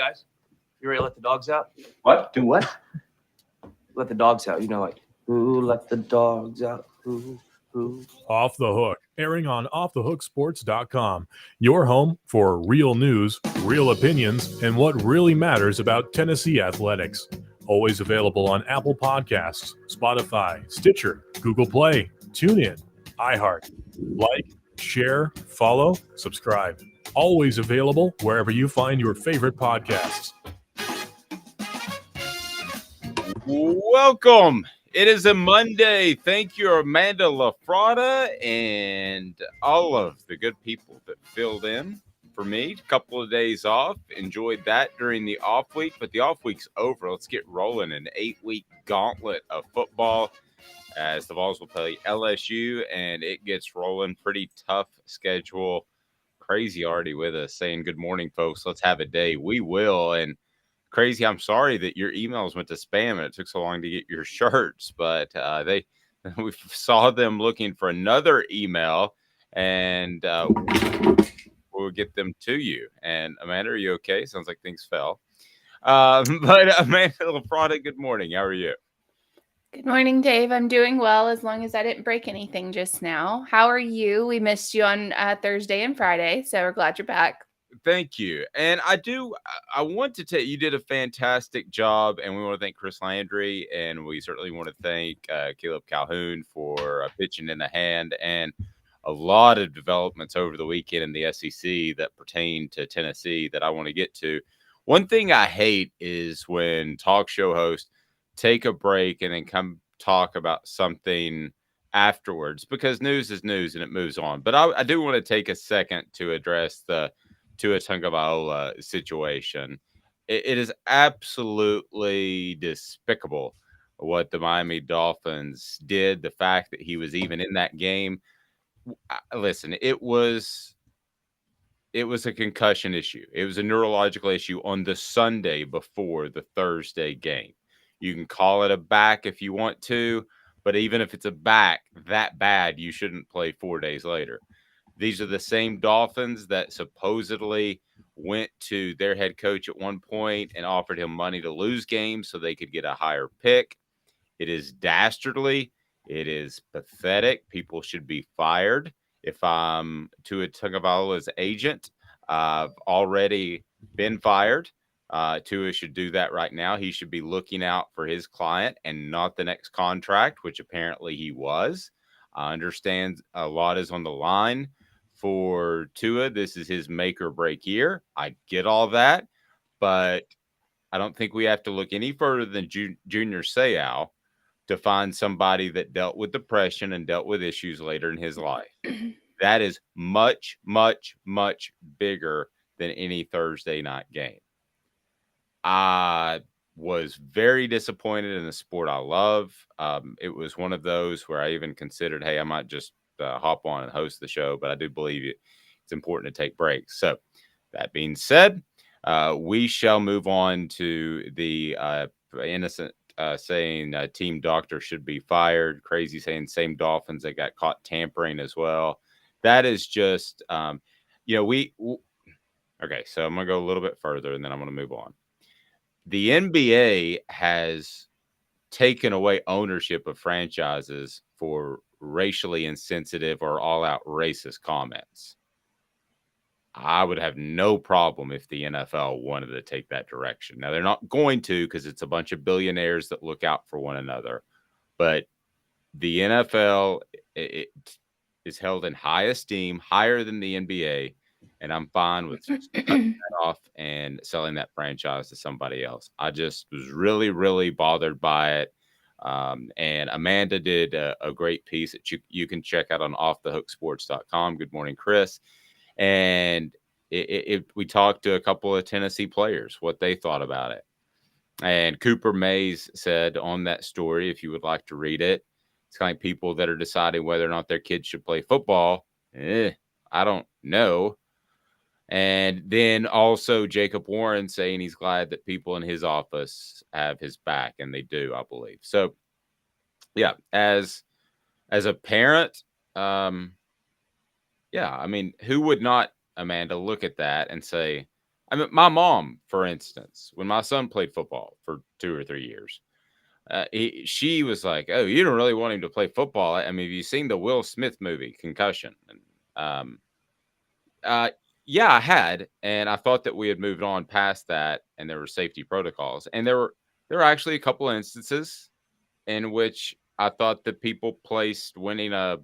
guys. You ready to let the dogs out? What? Do what? Let the dogs out. You know, like, who let the dogs out? Who? Off the Hook, airing on offthehooksports.com. Your home for real news, real opinions, and what really matters about Tennessee athletics. Always available on Apple Podcasts, Spotify, Stitcher, Google Play, TuneIn, iHeart. Like, share, follow, subscribe. Always available wherever you find your favorite podcasts. Welcome. It is a Monday. Thank you, Amanda LaFratta, and all of the good people that filled in for me. A couple of days off. Enjoyed that during the off week, but the off week's over. Let's get rolling. An 8-week gauntlet of football as the Vols will play LSU, and it gets rolling. Pretty tough schedule. Crazy already with us saying good morning, folks. Let's have a day. We will. And Crazy, I'm sorry that your emails went to spam and it took so long to get your shirts, but we saw them looking for another email, and we'll get them to you. And Amanda, are you okay? Sounds like things fell. But Amanda LaFratta, good morning. How are you? Good morning, Dave. I'm doing well, as long as I didn't break anything just now. How are you? We missed you on Thursday and Friday, so we're glad you're back. Thank you. And I want to tell you, you did a fantastic job, and we want to thank Chris Landry, and we certainly want to thank Caleb Calhoun for pitching in the hand, and a lot of developments over the weekend in the SEC that pertain to Tennessee that I want to get to. One thing I hate is when talk show hosts take a break and then come talk about something afterwards, because news is news and it moves on. But I do want to take a second to address the Tua Tagovailoa situation. It is absolutely despicable what the Miami Dolphins did. The fact that he was even in that game. Listen, it was a concussion issue. It was a neurological issue on the Sunday before the Thursday game. You can call it a back if you want to, but even if it's a back that bad, you shouldn't play 4 days later. These are the same Dolphins that supposedly went to their head coach at one point and offered him money to lose games so they could get a higher pick. It is dastardly. It is pathetic. People should be fired. If I'm Tua Tagovailoa's agent, I've already been fired. Tua should do that right now. He should be looking out for his client and not the next contract, which apparently he was. I understand a lot is on the line for Tua. This is his make or break year. I get all that, but I don't think we have to look any further than Junior Seau to find somebody that dealt with depression and dealt with issues later in his life. That is much, much, much bigger than any Thursday night game. I was very disappointed in the sport I love. It was one of those where I even considered, hey, I might just hop on and host the show, but I do believe it's important to take breaks. So that being said, we shall move on to the innocent saying team doctor should be fired. Crazy saying same Dolphins that got caught tampering as well. That is just, okay, so I'm going to go a little bit further and then I'm going to move on. The NBA has taken away ownership of franchises for racially insensitive or all-out racist comments. I would have no problem if the NFL wanted to take that direction. Now, they're not going to, because it's a bunch of billionaires that look out for one another. But the NFL is held in high esteem, higher than the NBA, and I'm fine with just cutting that off and selling that franchise to somebody else. I just was really, really bothered by it. And Amanda did a great piece that you can check out on offthehooksports.com. Good morning, Chris. And we talked to a couple of Tennessee players, what they thought about it. And Cooper Mays said on that story, if you would like to read it, it's kind of like people that are deciding whether or not their kids should play football. I don't know. And then also Jacob Warren saying he's glad that people in his office have his back, and they do, I believe. So, yeah, as a parent, yeah, I mean, who would not, Amanda, look at that and say, I mean, my mom, for instance, when my son played football for 2 or 3 years, she was like, "Oh, you don't really want him to play football." I mean, have you seen the Will Smith movie, Concussion? And, uh, yeah, I had, and I thought that we had moved on past that, and there were safety protocols, and there were actually a couple of instances in which I thought that people placed winning a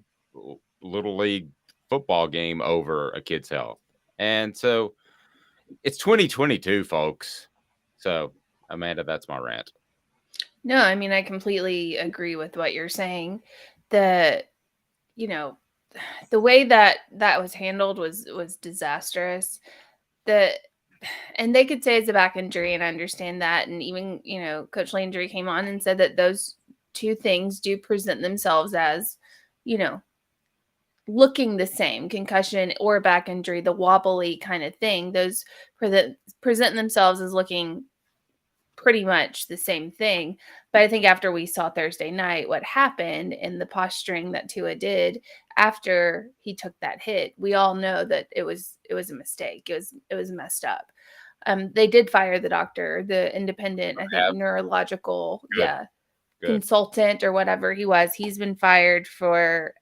little league football game over a kid's health, and so it's 2022, folks. So, Amanda, that's my rant. No, I mean, I completely agree with what you're saying. The, you know, the way that was handled was disastrous. And they could say it's a back injury, and I understand that. And even, Coach Landry came on and said that those two things do present themselves as, looking the same, concussion or back injury, the wobbly kind of thing. Those present themselves as looking pretty much the same thing. But I think after we saw Thursday night what happened and the posturing that Tua did after he took that hit, we all know that it was a mistake. It was messed up. They did fire the doctor, the independent, I think, neurological, Good. consultant or whatever he was. He's been fired for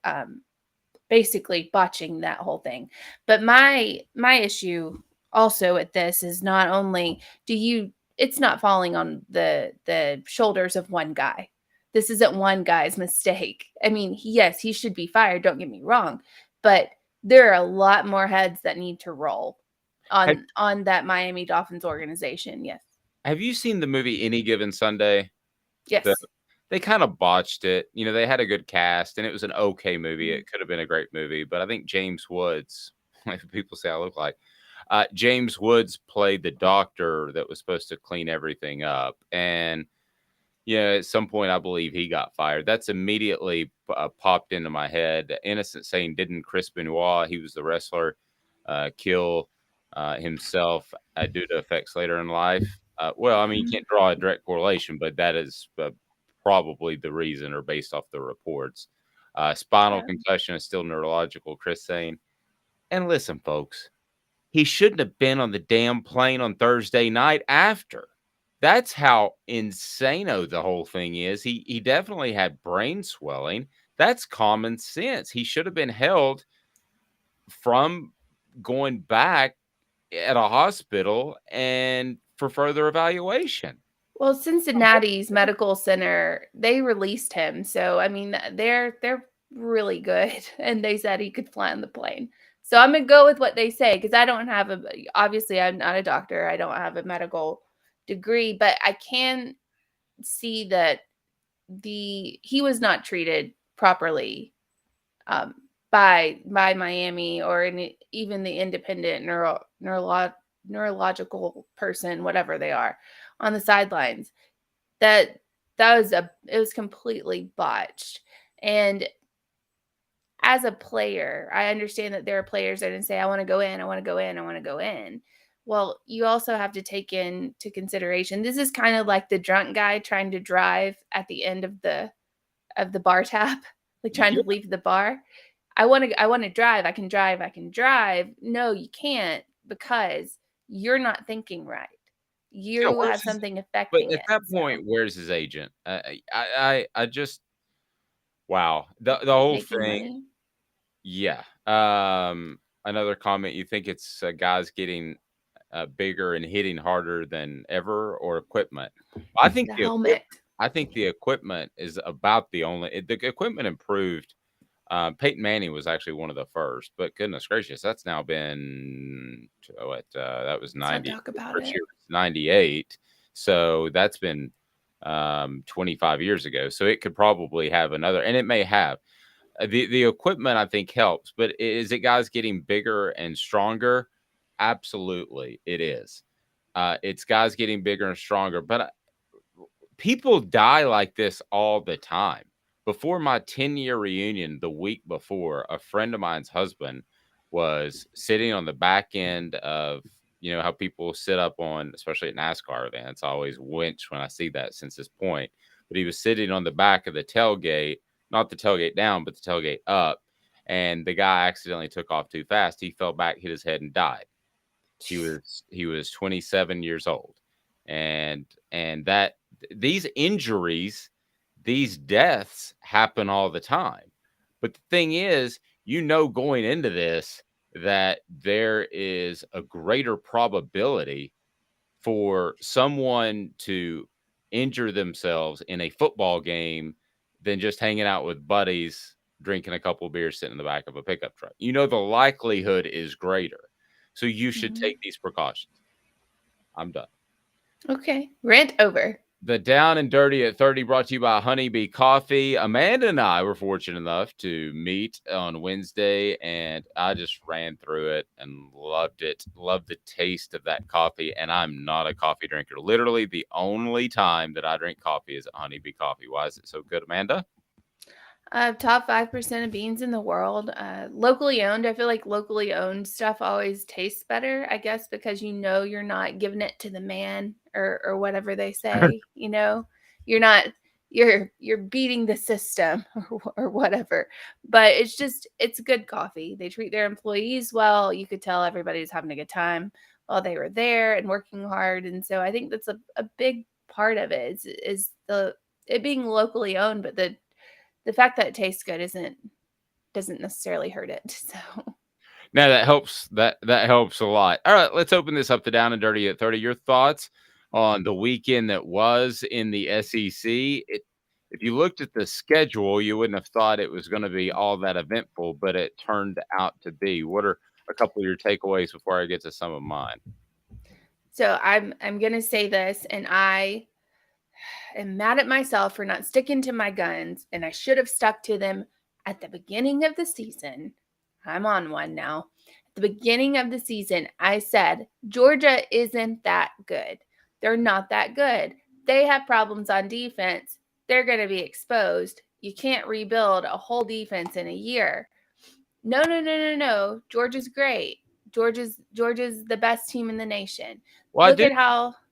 basically botching that whole thing. But my issue also with this is not only it's not falling on the shoulders of one guy. This isn't one guy's mistake. I mean, yes, he should be fired, don't get me wrong, but there are a lot more heads that need to roll on that Miami Dolphins organization. Yes. Have you seen the movie Any Given Sunday? Yes. They kind of botched it. They had a good cast, and it was an okay movie. It could have been a great movie, but I think James Woods, like people say I look like, James Woods played the doctor that was supposed to clean everything up. And, at some point, I believe he got fired. That's immediately popped into my head. Innocent saying, didn't Chris Benoit, he was the wrestler, kill himself due to effects later in life? Well, I mean, you can't draw a direct correlation, but that is probably the reason, or based off the reports. Spinal concussion is still neurological, Chris saying. And listen, folks, he shouldn't have been on the damn plane on Thursday night after. That's how insano the whole thing is. He definitely had brain swelling. That's common sense. He should have been held from going back at a hospital and for further evaluation. Well, Cincinnati's medical center, they released him. So, I mean, they're really good. And they said he could fly on the plane. So I'm going to go with what they say, because obviously I'm not a doctor. I don't have a medical degree, but I can see that he was not treated properly by Miami or even the independent neurological person, whatever they are, on the sidelines. It was completely botched. And as a player, I understand that there are players that say, I want to go in, I want to go in, I want to go in. Well, you also have to take into consideration, this is kind of like the drunk guy trying to drive at the end of the bar tap, like trying to leave the bar. I want to drive. I can drive. No, you can't, because you're not thinking right. You have something affecting it. But at that point, where's his agent? I just, wow. The whole thing. Money? Yeah. Another comment. You think it's guys getting bigger and hitting harder than ever, or equipment? I think the helmet. I think the equipment is about the equipment improved. Peyton Manning was actually one of the first, but goodness gracious, that's now been that was 90. Talk about first year was 98, so that's been 25 years ago. So it could probably have another, and it may have. The equipment, I think, helps, but is it guys getting bigger and stronger? Absolutely, it is. It's guys getting bigger and stronger, but people die like this all the time. Before my 10-year reunion, the week before, a friend of mine's husband was sitting on the back end of, how people sit up on, especially at NASCAR events. I always winch when I see that since this point. But he was sitting on the back of the tailgate, not the tailgate down, but the tailgate up. And the guy accidentally took off too fast. He fell back, hit his head, and died. He was 27 years old, and that these injuries, these deaths happen all the time. But the thing is, going into this that there is a greater probability for someone to injure themselves in a football game than just hanging out with buddies, drinking a couple of beers, sitting in the back of a pickup truck. The likelihood is greater. So you should take these precautions. I'm done. Okay. Rant over. The Down and Dirty at 30 brought to you by Honeybee Coffee. Amanda and I were fortunate enough to meet on Wednesday, and I just ran through it and loved it. Loved the taste of that coffee, and I'm not a coffee drinker. Literally, the only time that I drink coffee is at Honeybee Coffee. Why is it so good, Amanda? Top 5% of beans in the world. Locally owned. I feel like locally owned stuff always tastes better, I guess, because you're not giving it to the man or whatever they say. You're not you're beating the system or whatever. But it's good coffee. They treat their employees well. You could tell everybody's having a good time while they were there and working hard. And so I think that's a big part of it is it being locally owned, but the fact that it tastes good doesn't necessarily hurt it. So now that helps. That helps a lot. All right, let's open this up to Down and Dirty at 30. Your thoughts on the weekend that was in the SEC? If you looked at the schedule, you wouldn't have thought it was going to be all that eventful, but it turned out to be. What are a couple of your takeaways before I get to some of mine? So I'm going to say this, and I am mad at myself for not sticking to my guns, and I should have stuck to them at the beginning of the season. I'm on one now. At the beginning of the season, I said, Georgia isn't that good. They're not that good. They have problems on defense. They're going to be exposed. You can't rebuild a whole defense in a year. No. Georgia's great. Georgia's the best team in the nation. Well,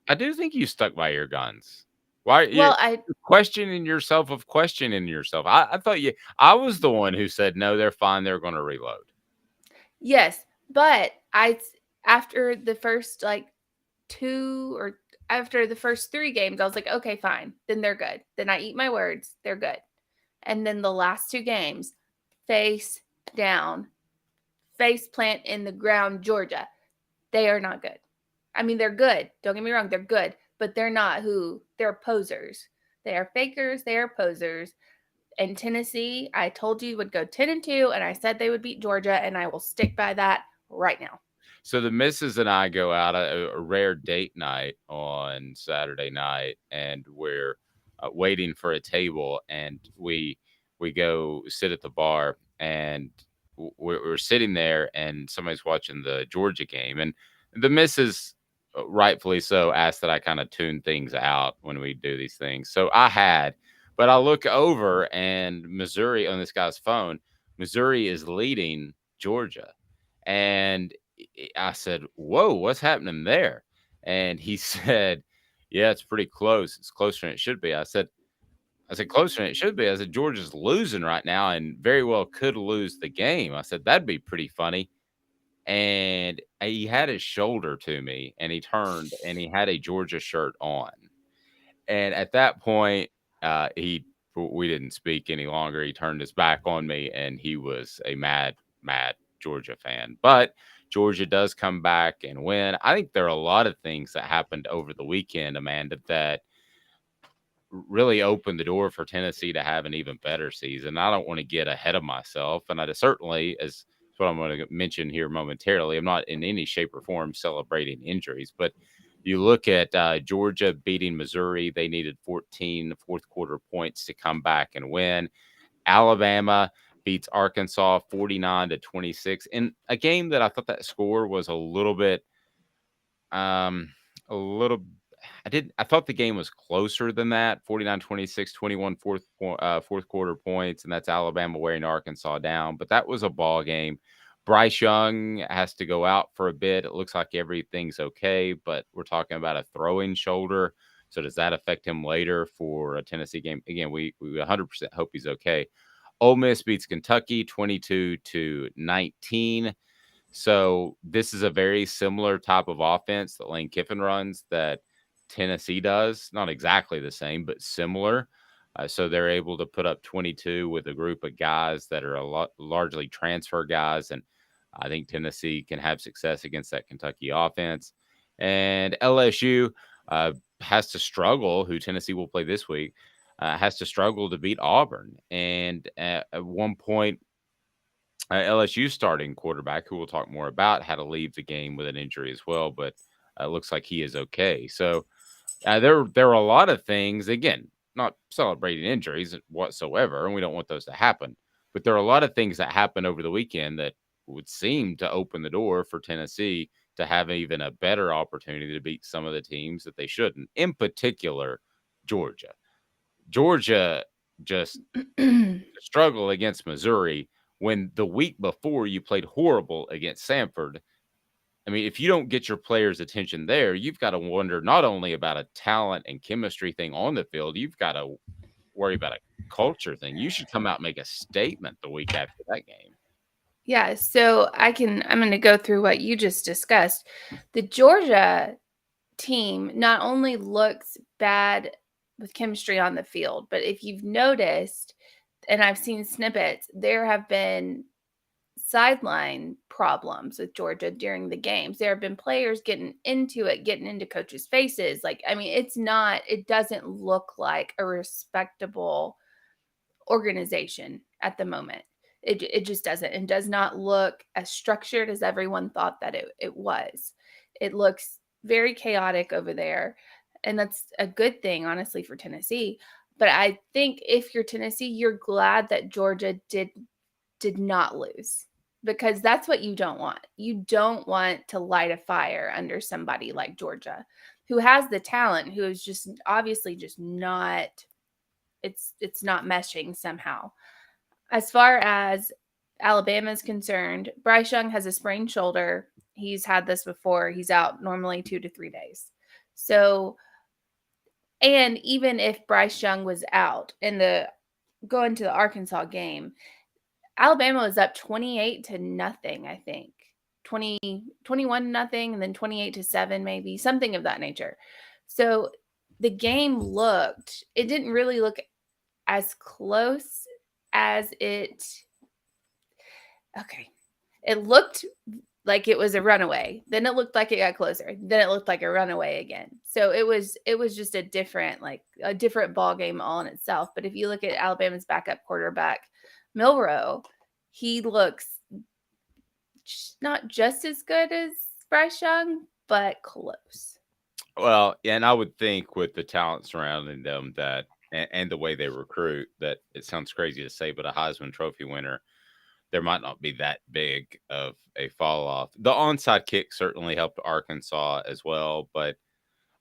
I do think you stuck by your guns. Why? Well, you're questioning yourself. I thought I was the one who said, no, they're fine. They're going to reload. Yes. But after the first after the first 3 games, I was like, okay, fine. Then they're good. Then I eat my words. They're good. And then the last 2 games, face down, face plant in the ground, Georgia. They are not good. I mean, they're good. Don't get me wrong. They're good, but they're not they're posers. They are fakers. They are posers. And Tennessee, I told you would go 10-2, and I said they would beat Georgia, and I will stick by that right now. So the missus and I go out a rare date night on Saturday night, and we're waiting for a table, and we go sit at the bar, and we're sitting there, and somebody's watching the Georgia game, and the missus, rightfully so, asked that I kind of tune things out when we do these things. So but I look over, and Missouri, on this guy's phone, Missouri is leading Georgia, and I said, whoa, what's happening there? And he said, yeah, it's pretty close. It's closer than it should be. I said, closer than it should be. I said, Georgia's losing right now and very well could lose the game. I said, that'd be pretty funny. And he had his shoulder to me, and he turned, and he had a Georgia shirt on. And at that point, we didn't speak any longer. He turned his back on me, and he was a mad Georgia fan. But Georgia does come back and win. I think there are a lot of things that happened over the weekend, Amanda, that really opened the door for Tennessee to have an even better season. I don't want to get ahead of myself, and I certainly, as what I'm going to mention here momentarily, I'm not in any shape or form celebrating injuries, but you look at Georgia beating Missouri. They needed 14 fourth quarter points to come back and win. Alabama beats Arkansas 49-26 in a game that I thought that score was a little bit, I thought the game was closer than that. 49-26, 21 fourth quarter points, and that's Alabama wearing Arkansas down. But that was a ball game. Bryce Young has to go out for a bit. It looks like everything's okay, but we're talking about a throwing shoulder. So does that affect him later for a Tennessee game? Again, we 100% hope he's okay. Ole Miss beats Kentucky 22-19. So this is a very similar type of offense that Lane Kiffin runs that Tennessee does. Not exactly the same, but similar. So they're able to put up 22 with a group of guys that are largely transfer guys. And I think Tennessee can have success against that Kentucky offense. And LSU has to struggle, who Tennessee will play this week, has to struggle to beat Auburn. And at one point, LSU starting quarterback, who we'll talk more about, had to leave the game with an injury as well, but it looks like he is okay. So there are a lot of things, again, not celebrating injuries whatsoever, and we don't want those to happen. But there are a lot of things that happened over the weekend that would seem to open the door for Tennessee to have even a better opportunity to beat some of the teams that they shouldn't, in particular, Georgia. Georgia just struggle against Missouri when the week before you played horrible against Samford. I mean, if you don't get your players' attention there, you've got to wonder not only about a talent and chemistry thing on the field, you've got to worry about a culture thing. You should come out and make a statement the week after that game. Yeah, so I'm going to go through what you just discussed. The Georgia team not only looks bad with chemistry on the field, but if you've noticed, and I've seen snippets, there have been sideline problems with Georgia during the games. There have been players getting into coaches' faces. Like, I mean, it doesn't look like a respectable organization at the moment. It just doesn't, and does not look as structured as everyone thought that it was. It looks very chaotic over there, and that's a good thing, honestly, for Tennessee. But I think if you're Tennessee, you're glad that Georgia did not lose, because that's what you don't want. You don't want to light a fire under somebody like Georgia, who has the talent, who is just obviously just not, it's not meshing somehow. As far as Alabama is concerned, Bryce Young has a sprained shoulder. He's had this before. He's out normally 2 to 3 days. So, and even if Bryce Young was out going to the Arkansas game, Alabama was up 28 to nothing, I think. 21 nothing, and then 28 to 7, maybe, something of that nature. So the game it didn't really look as close as it looked like it was a runaway. Then it looked like it got closer. Then it looked like a runaway again. So it was just a different ball game all in itself. But if you look at Alabama's backup quarterback, Milroe, he looks not just as good as Bryce Young, but close. Well, and I would think with the talent surrounding them that and the way they recruit, that it sounds crazy to say, but a Heisman Trophy winner, there might not be that big of a fall off. The onside kick certainly helped Arkansas as well, but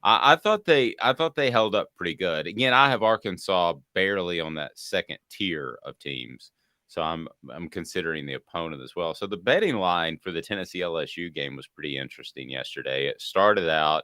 I thought they held up pretty good. Again, I have Arkansas barely on that second tier of teams, so I'm considering the opponent as well. So the betting line for the Tennessee LSU game was pretty interesting yesterday. It started out,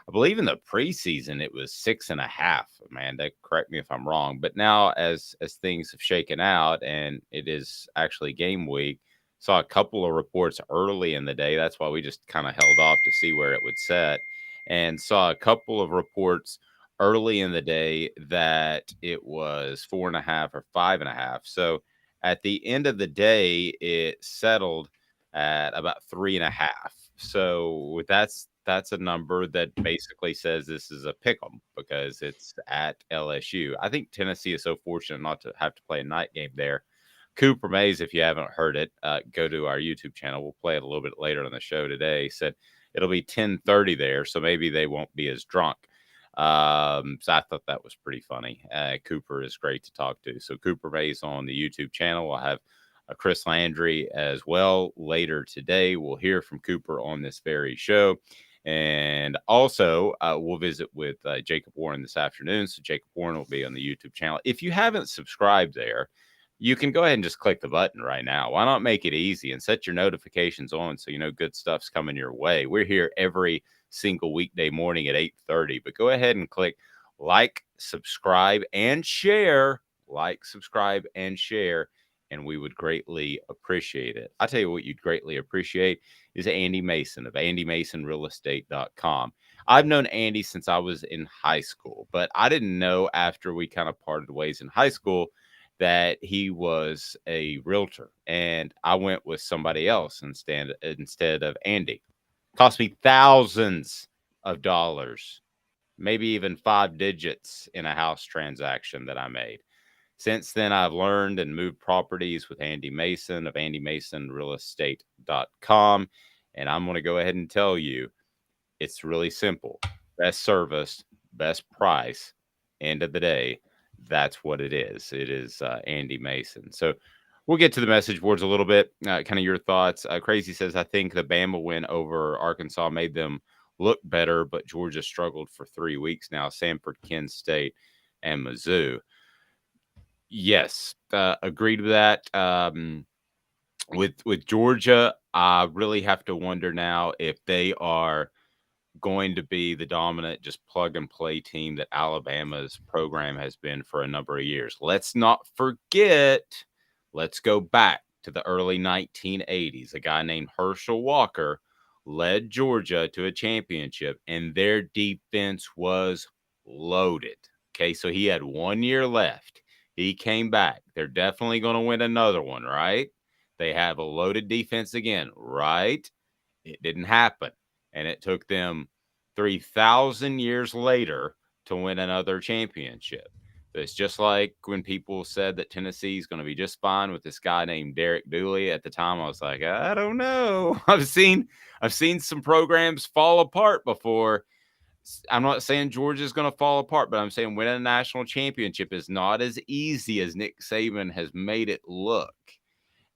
I believe in the preseason, it was 6.5. Amanda, correct me if I'm wrong. But now as things have shaken out and it is actually game week, saw a couple of reports early in the day. That's why we just kind of held off to see where it would set, and saw a couple of reports early in the day that it was 4.5 or 5.5. So at the end of the day, it settled at about 3.5. So that's a number that basically says this is a pick 'em because it's at LSU. I think Tennessee is so fortunate not to have to play a night game there. Cooper Mays, if you haven't heard it, go to our YouTube channel. We'll play it a little bit later on the show today. Said it'll be 10:30 there, so maybe they won't be as drunk. So I thought that was pretty funny. Cooper is great to talk to. So Cooper Mays on the YouTube channel. We'll have Chris Landry as well later today. We'll hear from Cooper on this very show. And also, we'll visit with Jacob Warren this afternoon. So Jacob Warren will be on the YouTube channel. If you haven't subscribed there, you can go ahead and just click the button right now. Why not make it easy and set your notifications on so you know good stuff's coming your way. We're here every single weekday morning at 8:30. But go ahead and click like, subscribe, and share. Like, subscribe, and share and we would greatly appreciate it. I tell you what you'd greatly appreciate is Andy Mason of andymasonrealestate.com. I've known Andy since I was in high school, but I didn't know after we kind of parted ways in high school that he was a realtor, and I went with somebody else instead of Andy. Cost me thousands of dollars, maybe even 5 digits in a house transaction that I made. Since then, I've learned and moved properties with Andy Mason of andymasonrealestate.com. And I'm going to go ahead and tell you, it's really simple. Best service, best price, end of the day. That's what it is. It is Andy Mason. So we'll get to the message boards a little bit. Kind of your thoughts. Crazy says, I think the Bama win over Arkansas made them look better, but Georgia struggled for 3 weeks now. Samford, Kent State, and Mizzou. Yes, agreed with that. With Georgia, I really have to wonder now if they are going to be the dominant, just plug and play team that Alabama's program has been for a number of years. Let's not forget, let's go back to the early 1980s. A guy named Herschel Walker led Georgia to a championship, and their defense was loaded. Okay, so he had 1 year left. He came back. They're definitely going to win another one, right? They have a loaded defense again, right? It didn't happen. And it took them 3,000 years later to win another championship. It's just like when people said that Tennessee is going to be just fine with this guy named Derek Dooley. At the time, I was like, I don't know. I've seen some programs fall apart before. I'm not saying Georgia's going to fall apart, but I'm saying winning a national championship is not as easy as Nick Saban has made it look.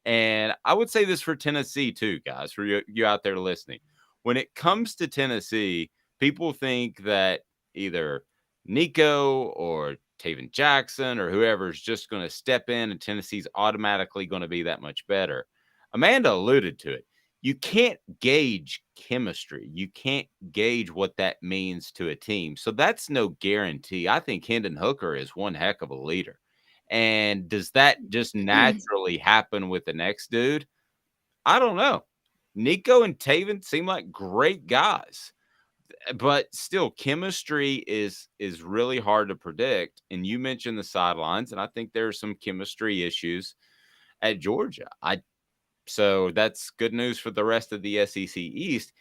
And I would say this for Tennessee too, guys, for you out there listening. When it comes to Tennessee, people think that either Nico or Taven Jackson or whoever is just going to step in and Tennessee's automatically going to be that much better. Amanda alluded to it. You can't gauge chemistry. You can't gauge what that means to a team. So that's no guarantee. I think Hendon Hooker is one heck of a leader. And does that just naturally happen with the next dude? I don't know. Nico and Taven seem like great guys, but still, chemistry is really hard to predict. And you mentioned the sidelines, and I think there are some chemistry issues at Georgia. So that's good news for the rest of the SEC East.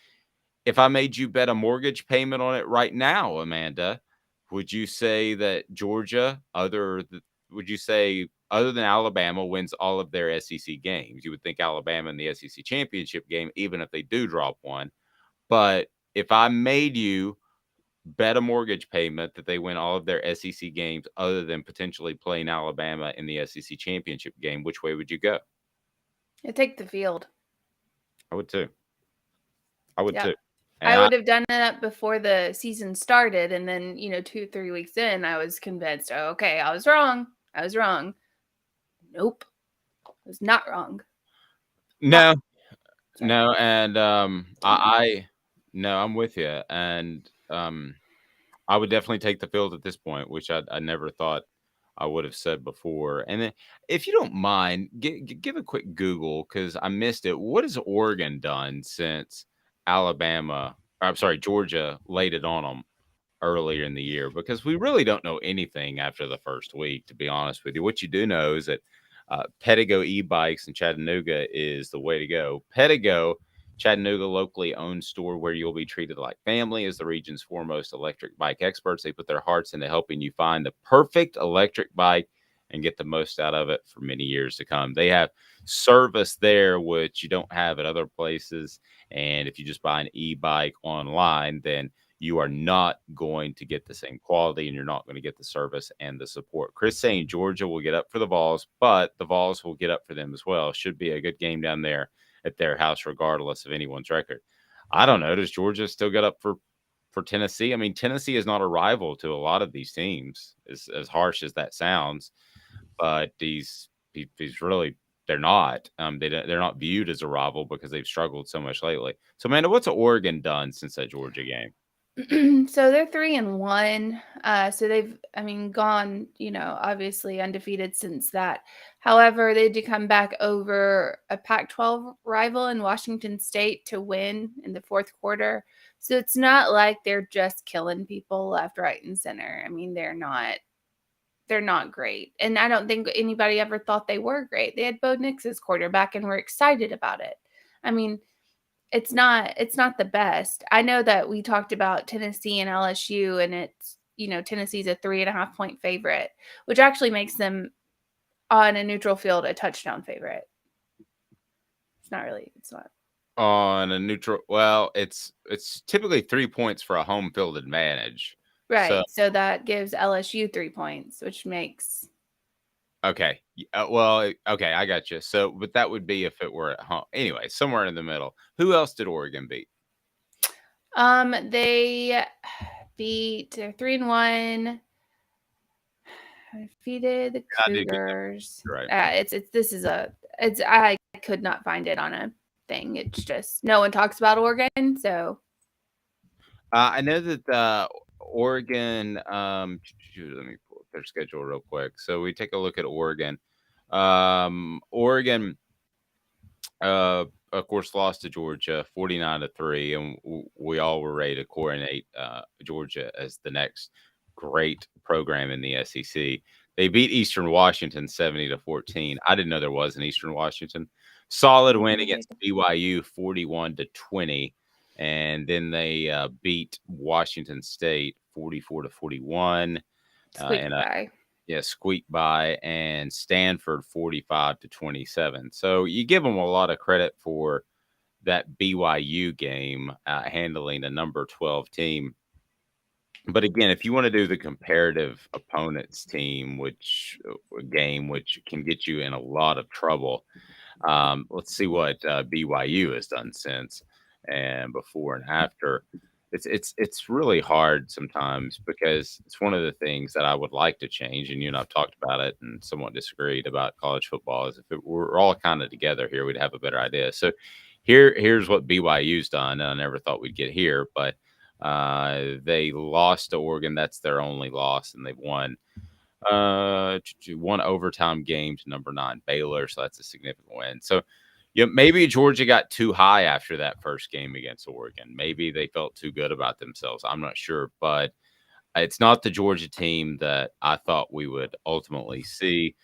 If I made you bet a mortgage payment on it right now, Amanda, would you say that Georgia, other than Alabama, wins all of their SEC games? You would think Alabama in the SEC championship game, even if they do drop one. But if I made you bet a mortgage payment that they win all of their SEC games other than potentially playing Alabama in the SEC championship game, which way would you go? I take the field. I would too. I would too. And I would have done that before the season started. And then, 2-3 weeks in, I was convinced, okay, I was wrong. Nope. I was not wrong. No. And I'm with you. And I would definitely take the field at this point, which I never thought I would have said before. And then if you don't mind, give a quick Google because I missed it. What has Oregon done since Georgia laid it on them earlier in the year? Because we really don't know anything after the first week, to be honest with you. What you do know is that Pedigo e-bikes in Chattanooga is the way to go. Pedigo, Chattanooga locally owned store where you'll be treated like family, is the region's foremost electric bike experts. They put their hearts into helping you find the perfect electric bike and get the most out of it for many years to come. They have service there, which you don't have at other places. And if you just buy an e-bike online, then you are not going to get the same quality and you're not going to get the service and the support. Chris saying Georgia will get up for the Vols, but the Vols will get up for them as well. Should be a good game down there at their house, regardless of anyone's record. I don't know. Does Georgia still get up for Tennessee? I mean, Tennessee is not a rival to a lot of these teams, as harsh as that sounds. But these really, they're not. They're not viewed as a rival because they've struggled so much lately. So, Amanda, what's Oregon done since that Georgia game? So they're 3-1. So they've, gone, obviously undefeated since that. However, they did come back over a Pac-12 rival in Washington State to win in the fourth quarter. So it's not like they're just killing people left, right, and center. They're not great. And I don't think anybody ever thought they were great. They had Bo Nix as quarterback and were excited about it. It's not the best. I know that we talked about Tennessee and LSU, and it's, Tennessee's a 3.5-point favorite, which actually makes them on a neutral field a touchdown favorite. It's not. On a neutral, well, it's typically 3 points for a home field advantage. Right. So that gives LSU 3 points, which makes. Okay. Okay, I got you. So, but that would be if it were at home. Anyway, somewhere in the middle. Who else did Oregon beat? They beat 3-1. Defeated the Cougars. Right. I could not find it on a thing. It's just no one talks about Oregon. So I know that Oregon. Let me pull up their schedule real quick. So we take a look at Oregon. Oregon, of course, lost to Georgia 49-3, and we all were ready to coronate Georgia as the next great program in the SEC. They beat Eastern Washington 70-14. I didn't know there was an Eastern Washington. Solid win against BYU 41-20. And then they beat Washington State 44-41. Squeak by, and Stanford 45-27. So you give them a lot of credit for that BYU game, handling a number 12 team. But again, if you want to do the comparative opponents team, which can get you in a lot of trouble, let's see what BYU has done since and before and after. It's really hard sometimes, because it's one of the things that I would like to change, and you and I've talked about it and somewhat disagreed about college football, is if we're all kind of together here, we'd have a better idea. So here's what BYU's done, and I never thought we'd get here, but they lost to Oregon. That's their only loss, and they've won one overtime game to number 9 Baylor, so that's a significant win. So maybe Georgia got too high after that first game against Oregon. Maybe they felt too good about themselves. I'm not sure, but it's not the Georgia team that I thought we would ultimately see.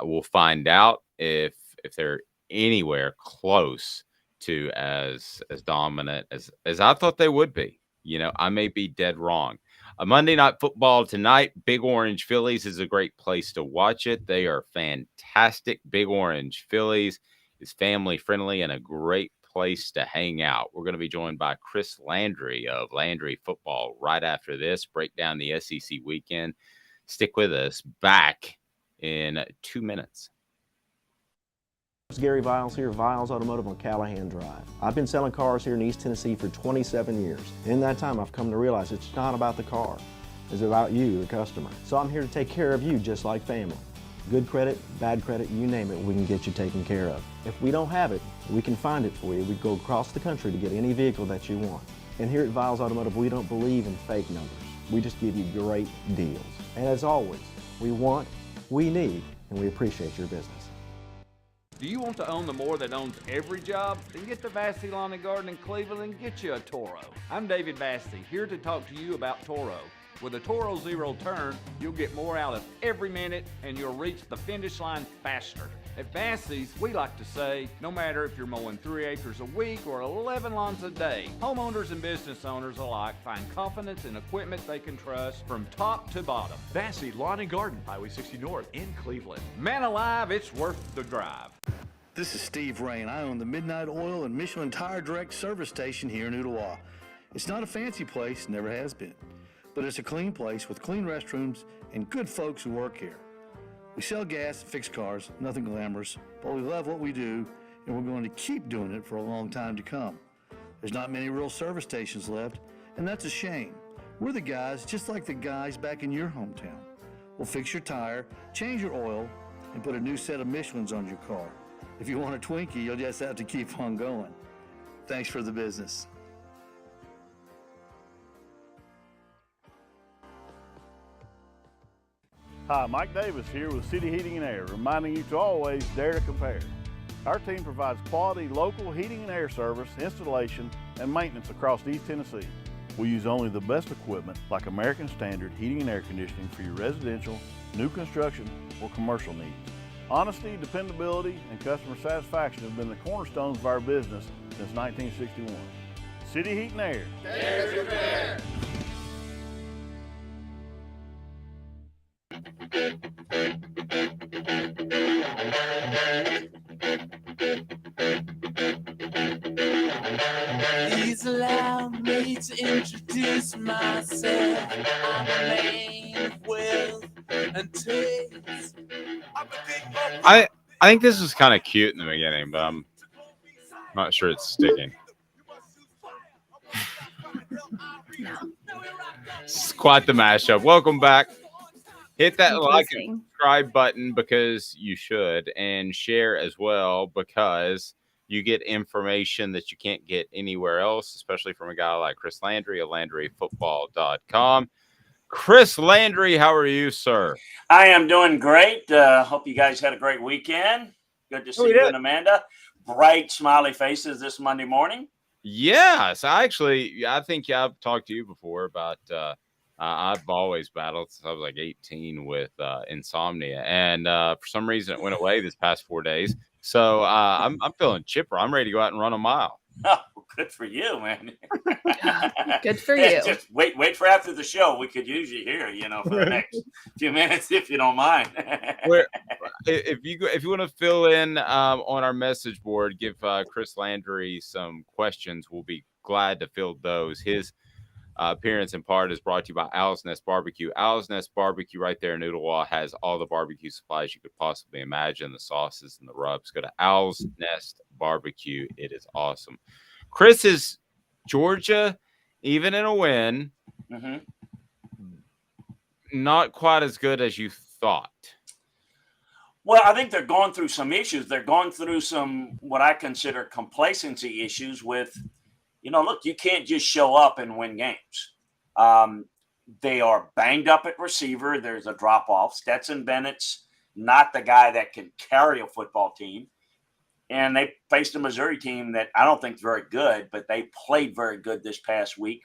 We'll find out if they're anywhere close to as dominant as I thought they would be. I may be dead wrong. A Monday Night Football tonight. Big Orange Phillies is a great place to watch it. They are fantastic. Big Orange Phillies is family friendly and a great place to hang out. We're going to be joined by Chris Landry of Landry Football right after this. Break down the SEC weekend. Stick with us. Back in 2 minutes. It's Gary Viles here, Viles Automotive on Callahan Drive. I've been selling cars here in East Tennessee for 27 years. In that time, I've come to realize it's not about the car. It's about you, the customer. So I'm here to take care of you just like family. Good credit, bad credit, you name it, we can get you taken care of. If we don't have it, we can find it for you. We go across the country to get any vehicle that you want. And here at Viles Automotive, we don't believe in fake numbers. We just give you great deals. And as always, we want, we need, and we appreciate your business. Do you want to own the more that owns every job? Then get to Vassey Lawn and Garden in Cleveland and get you a Toro. I'm David Vassey, here to talk to you about Toro. With a Toro Zero Turn, you'll get more out of every minute and you'll reach the finish line faster. At Vassey's, we like to say, no matter if you're mowing 3 acres a week or 11 lawns a day, homeowners and business owners alike find confidence in equipment they can trust from top to bottom. Vassey Lawn and Garden, Highway 60 North in Cleveland. Man alive, it's worth the drive. This is Steve Rain. I own the Midnight Oil and Michelin Tire Direct service station here in Ottawa. It's not a fancy place, never has been, but it's a clean place with clean restrooms and good folks who work here. We sell gas and fix cars, nothing glamorous, but we love what we do, and we're going to keep doing it for a long time to come. There's not many real service stations left, and that's a shame. We're the guys just like the guys back in your hometown. We'll fix your tire, change your oil, and put a new set of Michelins on your car. If you want a Twinkie, you'll just have to keep on going. Thanks for the business. Hi, Mike Davis here with City Heating and Air, reminding you to always dare to compare. Our team provides quality local heating and air service, installation, and maintenance across East Tennessee. We use only the best equipment like American Standard heating and air conditioning for your residential, new construction, or commercial needs. Honesty, dependability, and customer satisfaction have been the cornerstones of our business since 1961. City Heat and Air. Dare to compare. Please allow me to introduce myself. I'm a man of wealth and taste. I think this was kind of cute in the beginning, but I'm not sure it's sticking. It's quite the mashup. Welcome back. Hit that like and subscribe button because you should, and share as well because you get information that you can't get anywhere else, especially from a guy like Chris Landry of LandryFootball.com. Chris Landry, how are you, sir? I am doing great. Hope you guys had a great weekend. Good to see you and Amanda. Bright, smiley faces this Monday morning. Yes, I think I've talked to you before about I've always battled since I was like 18 with insomnia, and for some reason it went away this past 4 days. So I'm feeling chipper. I'm ready to go out and run a mile. Oh, good for you, man. Good for you. Just wait for after the show. We could use you here, for the next few minutes, if you don't mind. If you want to fill in on our message board, give Chris Landry some questions. We'll be glad to field those. His appearance in part is brought to you by Owl's Nest Barbecue. Owl's Nest Barbecue right there in Ooltewah has all the barbecue supplies you could possibly imagine, the sauces and the rubs. Go to Owl's Nest Barbecue. It is awesome. Chris is Georgia, even in a win, not quite as good as you thought. Well, I think they're going through some issues. They're going through some what I consider complacency issues with, look, you can't just show up and win games. They are banged up at receiver. There's a drop-off. Stetson Bennett's not the guy that can carry a football team. And they faced a Missouri team that I don't think is very good, but they played very good this past week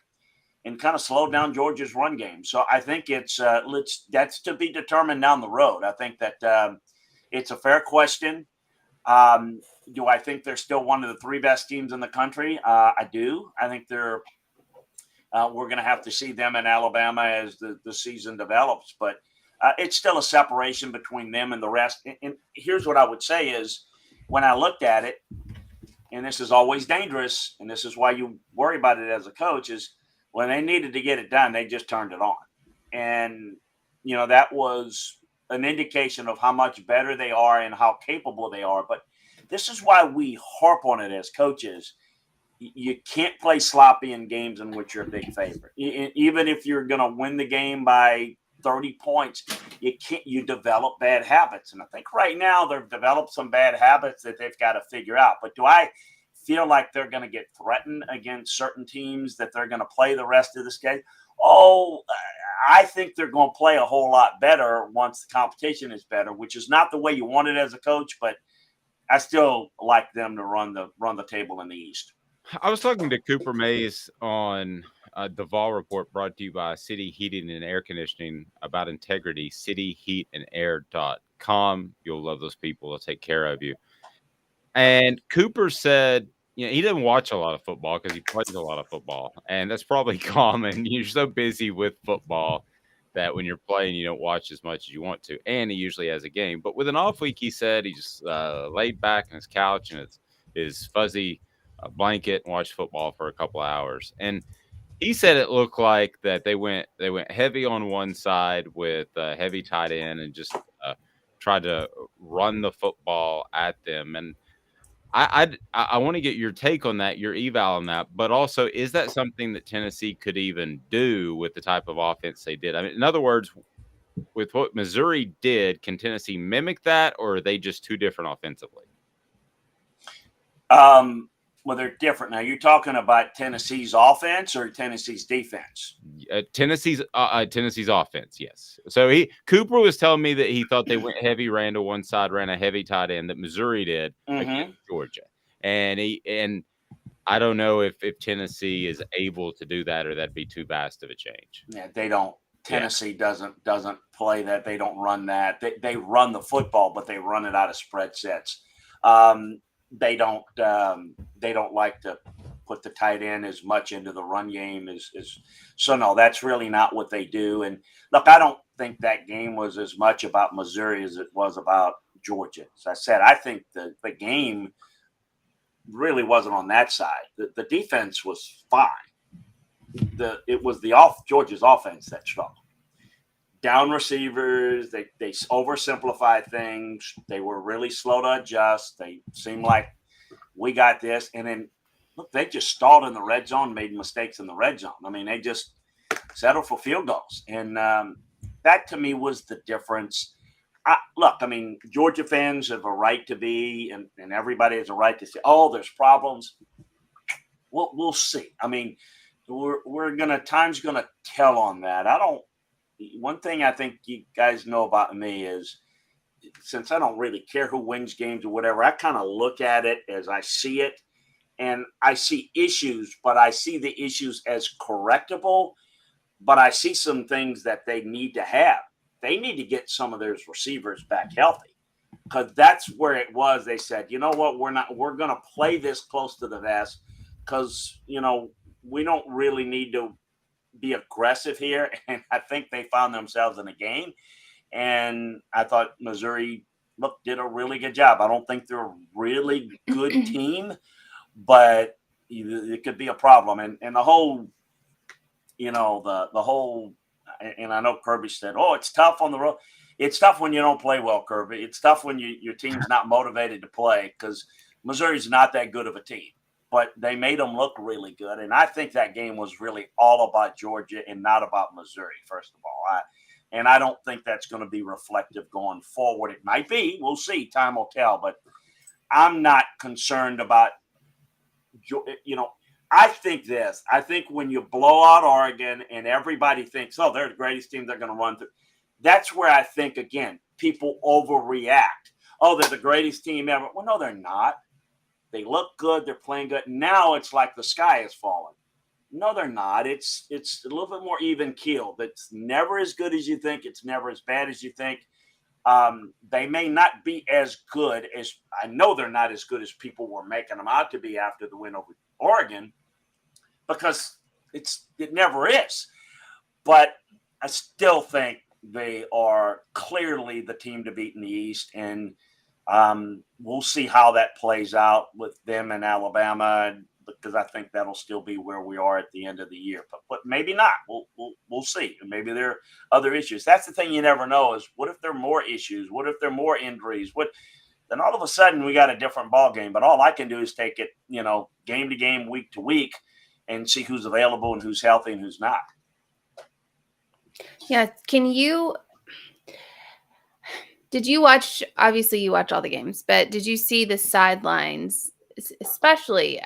and kind of slowed down Georgia's run game. So I think that's to be determined down the road. I think that it's a fair question. Do I think they're still one of the three best teams in the country? I do. I think we're going to have to see them in Alabama as the season develops, but it's still a separation between them and the rest. And here's what I would say is when I looked at it, and this is always dangerous, and this is why you worry about it as a coach, is when they needed to get it done, they just turned it on. And, that was an indication of how much better they are and how capable they are. But this is why we harp on it as coaches. You can't play sloppy in games in which you're a big favorite. Even if you're going to win the game by 30 points, you develop bad habits. And I think right now they've developed some bad habits that they've got to figure out. But do I feel like they're going to get threatened against certain teams that they're going to play the rest of the schedule? Oh, I think they're going to play a whole lot better once the competition is better, which is not the way you want it as a coach, but I still like them to run the table in the East. I was talking to Cooper Mays on the Vol Report brought to you by City Heating and Air Conditioning about integrity, cityheatandair.com. You'll love those people. They'll take care of you. And Cooper said, he doesn't watch a lot of football because he plays a lot of football. And that's probably common. You're so busy with football that when you're playing, you don't watch as much as you want to. And he usually has a game. But with an off week, he said he just laid back on his couch and his fuzzy blanket and watched football for a couple of hours. And he said it looked like that they went heavy on one side with a heavy tight end and just tried to run the football at them. And I want to get your take on that, your eval on that, but also is that something that Tennessee could even do with the type of offense they did? I mean, in other words, with what Missouri did, can Tennessee mimic that, or are they just too different offensively? Well, they're different. Now, you're talking about Tennessee's offense or Tennessee's defense? Tennessee's offense, yes. So Cooper was telling me that he thought they went heavy, ran to one side, ran a heavy tight end that Missouri did against Georgia, and I don't know if Tennessee is able to do that, or that'd be too vast of a change. Yeah, they don't. Tennessee doesn't play that. They don't run that. They run the football, but they run it out of spread sets. They don't like to put the tight end as much into the run game as so. No, that's really not what they do. And look, I don't think that game was as much about Missouri as it was about Georgia. As I said, I think the game really wasn't on that side. The defense was fine. It was Georgia's offense that struggled. Down receivers, they oversimplified things. They were really slow to adjust. They seemed like we got this. And then, look, they just stalled in the red zone, made mistakes in the red zone. I mean, they just settled for field goals. And that, to me, was the difference. Look, I mean, Georgia fans have a right to be, and everybody has a right to say, oh, there's problems. We'll see. I mean, time's gonna tell on that. One thing I think you guys know about me is, since I don't really care who wins games or whatever, I kind of look at it as I see it, and I see issues, but I see the issues as correctable, but I see some things that they need to have. They need to get some of those receivers back healthy, because that's where it was. They said, you know what, we're going to play this close to the vest, because, we don't really need to be aggressive here. And I think they found themselves in a game. And I thought Missouri, did a really good job. I don't think they're a really good team, but it could be a problem. And the whole, the whole, and I know Kirby said, oh, it's tough on the road. It's tough when you don't play well, Kirby. It's tough when your team's not motivated to play, because Missouri's not that good of a team. But they made them look really good. And I think that game was really all about Georgia and not about Missouri, first of all. And I don't think that's going to be reflective going forward. It might be. We'll see. Time will tell. But I'm not concerned about, I think this. I think when you blow out Oregon and everybody thinks, oh, they're the greatest team they're going to run through, that's where I think, again, people overreact. Oh, they're the greatest team ever. Well, no, they're not. They look good. They're playing good. Now it's like the sky is falling. No, they're not. It's a little bit more even keeled. It's never as good as you think. It's never as bad as you think. They may not be as good as, I know they're not as good as people were making them out to be after the win over Oregon, because it never is. But I still think they are clearly the team to beat in the East, and we'll see how that plays out with them in Alabama, because I think that'll still be where we are at the end of the year. But maybe not. We'll see. And maybe there are other issues. That's the thing you never know, is what if there are more issues? What if there are more injuries? Then all of a sudden we got a different ball game. But all I can do is take it, game to game, week to week, and see who's available and who's healthy and who's not. Yeah. Did you watch, obviously you watch all the games, but did you see the sidelines, especially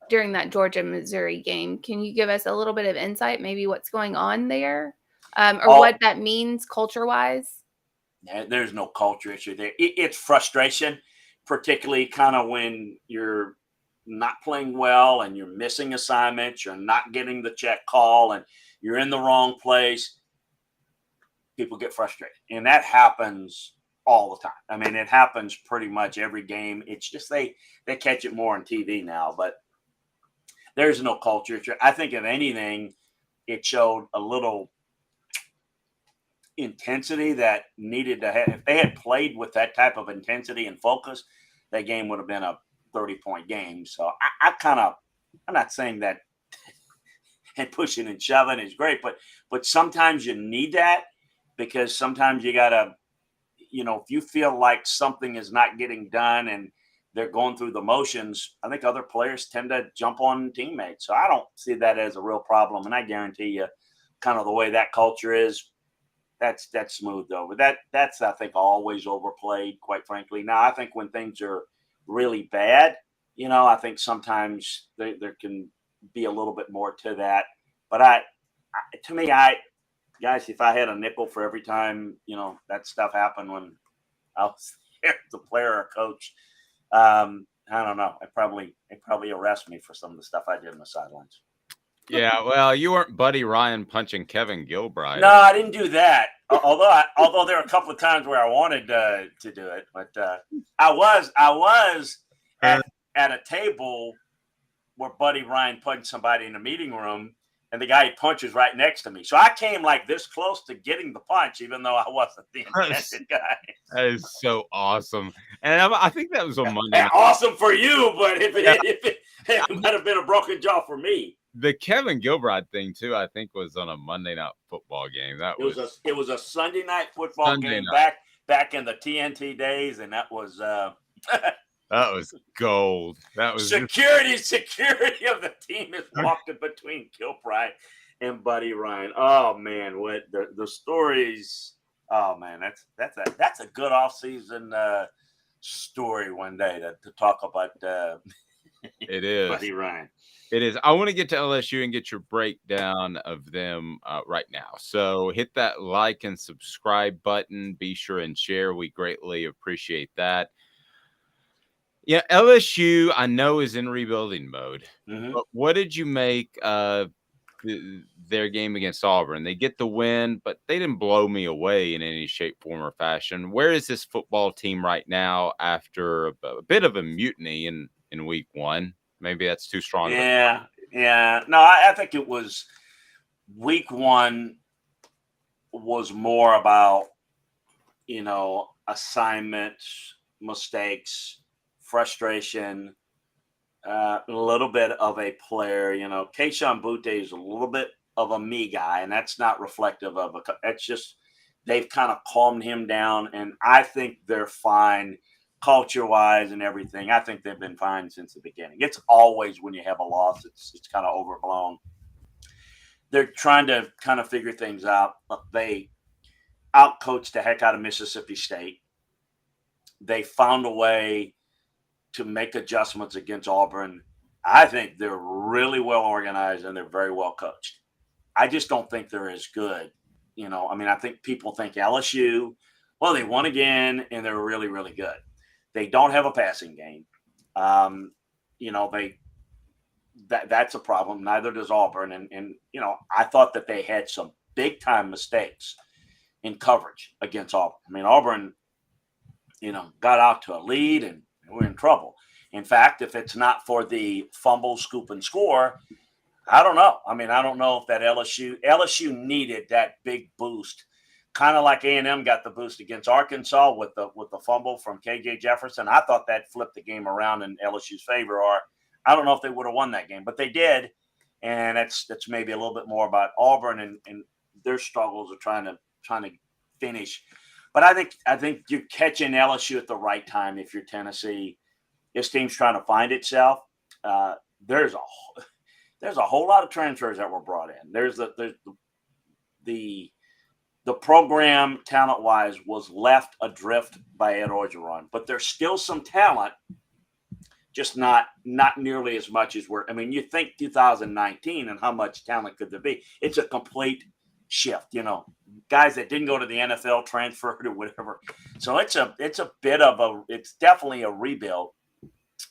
during that Georgia-Missouri game? Can you give us a little bit of insight, maybe what's going on there, or what that means culture-wise? There's no culture issue there. It's frustration, particularly kind of when you're not playing well and you're missing assignments, you're not getting the check call, and you're in the wrong place. People get frustrated, and that happens all the time. I mean, it happens pretty much every game. It's just they catch it more on TV now, but there's no culture. I think if anything, it showed a little intensity that needed to have. If they had played with that type of intensity and focus, that game would have been a 30-point game. So I'm not saying that and pushing and shoving is great, but sometimes you need that, because sometimes you got to, if you feel like something is not getting done and they're going through the motions, I think other players tend to jump on teammates. So I don't see that as a real problem. And I guarantee you, kind of the way that culture is, that's smoothed over. That's I think always overplayed, quite frankly. Now, I think when things are really bad, I think sometimes there can be a little bit more to that. But guys, if I had a nickel for every time, that stuff happened when I was there, the player or coach, I don't know. They probably arrest me for some of the stuff I did on the sidelines. Yeah, well, you weren't Buddy Ryan punching Kevin Gilbride. No, I didn't do that. Although there were a couple of times where I wanted to do it, but I was at a table where Buddy Ryan punched somebody in the meeting room, and the guy he punches right next to me. So I came like this close to getting the punch, even though I wasn't the intended guy. That is so awesome, and I think that was on Monday night. Awesome for you, but if it might have been a broken jaw for me. The Kevin Gilbride thing too, I think, was on a Monday night football game. It was a Sunday night football game back in the TNT days, and that was that was gold. That was security of the team is walking between Gilbride and Buddy Ryan. Oh man, what the stories? Oh man, that's a good offseason story one day to talk about. It is Buddy Ryan. It is. I want to get to LSU and get your breakdown of them right now. So hit that like and subscribe button. Be sure and share. We greatly appreciate that. Yeah, LSU, I know, is in rebuilding mode. Mm-hmm. But what did you make of their game against Auburn? They get the win, but they didn't blow me away in any shape, form, or fashion. Where is this football team right now after a bit of a mutiny in week one? Maybe that's too strong. Yeah. No, I think it was week one was more about, assignments, mistakes, frustration, a little bit of a player. Keishawn Butte is a little bit of a me guy, and that's not reflective of it's just they've kind of calmed him down, and I think they're fine. Culture-wise and everything, I think they've been fine since the beginning. It's always when you have a loss, it's kind of overblown. They're trying to kind of figure things out. They outcoached the heck out of Mississippi State. They found a way to make adjustments against Auburn. I think they're really well organized and they're very well coached. I just don't think they're as good. I think people think LSU, well, they won again and they're really, really good. They don't have a passing game. That's a problem. Neither does Auburn. And I thought that they had some big time mistakes in coverage against Auburn. Auburn, got out to a lead and we're in trouble. In fact, if it's not for the fumble, scoop, and score, I don't know. I don't know if that LSU needed that big boost. Kind of like A&M got the boost against Arkansas with the fumble from KJ Jefferson. I thought that flipped the game around in LSU's favor, or I don't know if they would have won that game, but they did. And that's maybe a little bit more about Auburn and their struggles of trying to finish. But I think you're catching LSU at the right time if you're Tennessee. This team's trying to find itself. There's a whole lot of transfers that were brought in. There's the program, talent-wise, was left adrift by Ed Orgeron, but there's still some talent, just not nearly as much as you think 2019 and how much talent could there be? It's a complete shift, guys that didn't go to the NFL transferred or whatever. So it's definitely a rebuild,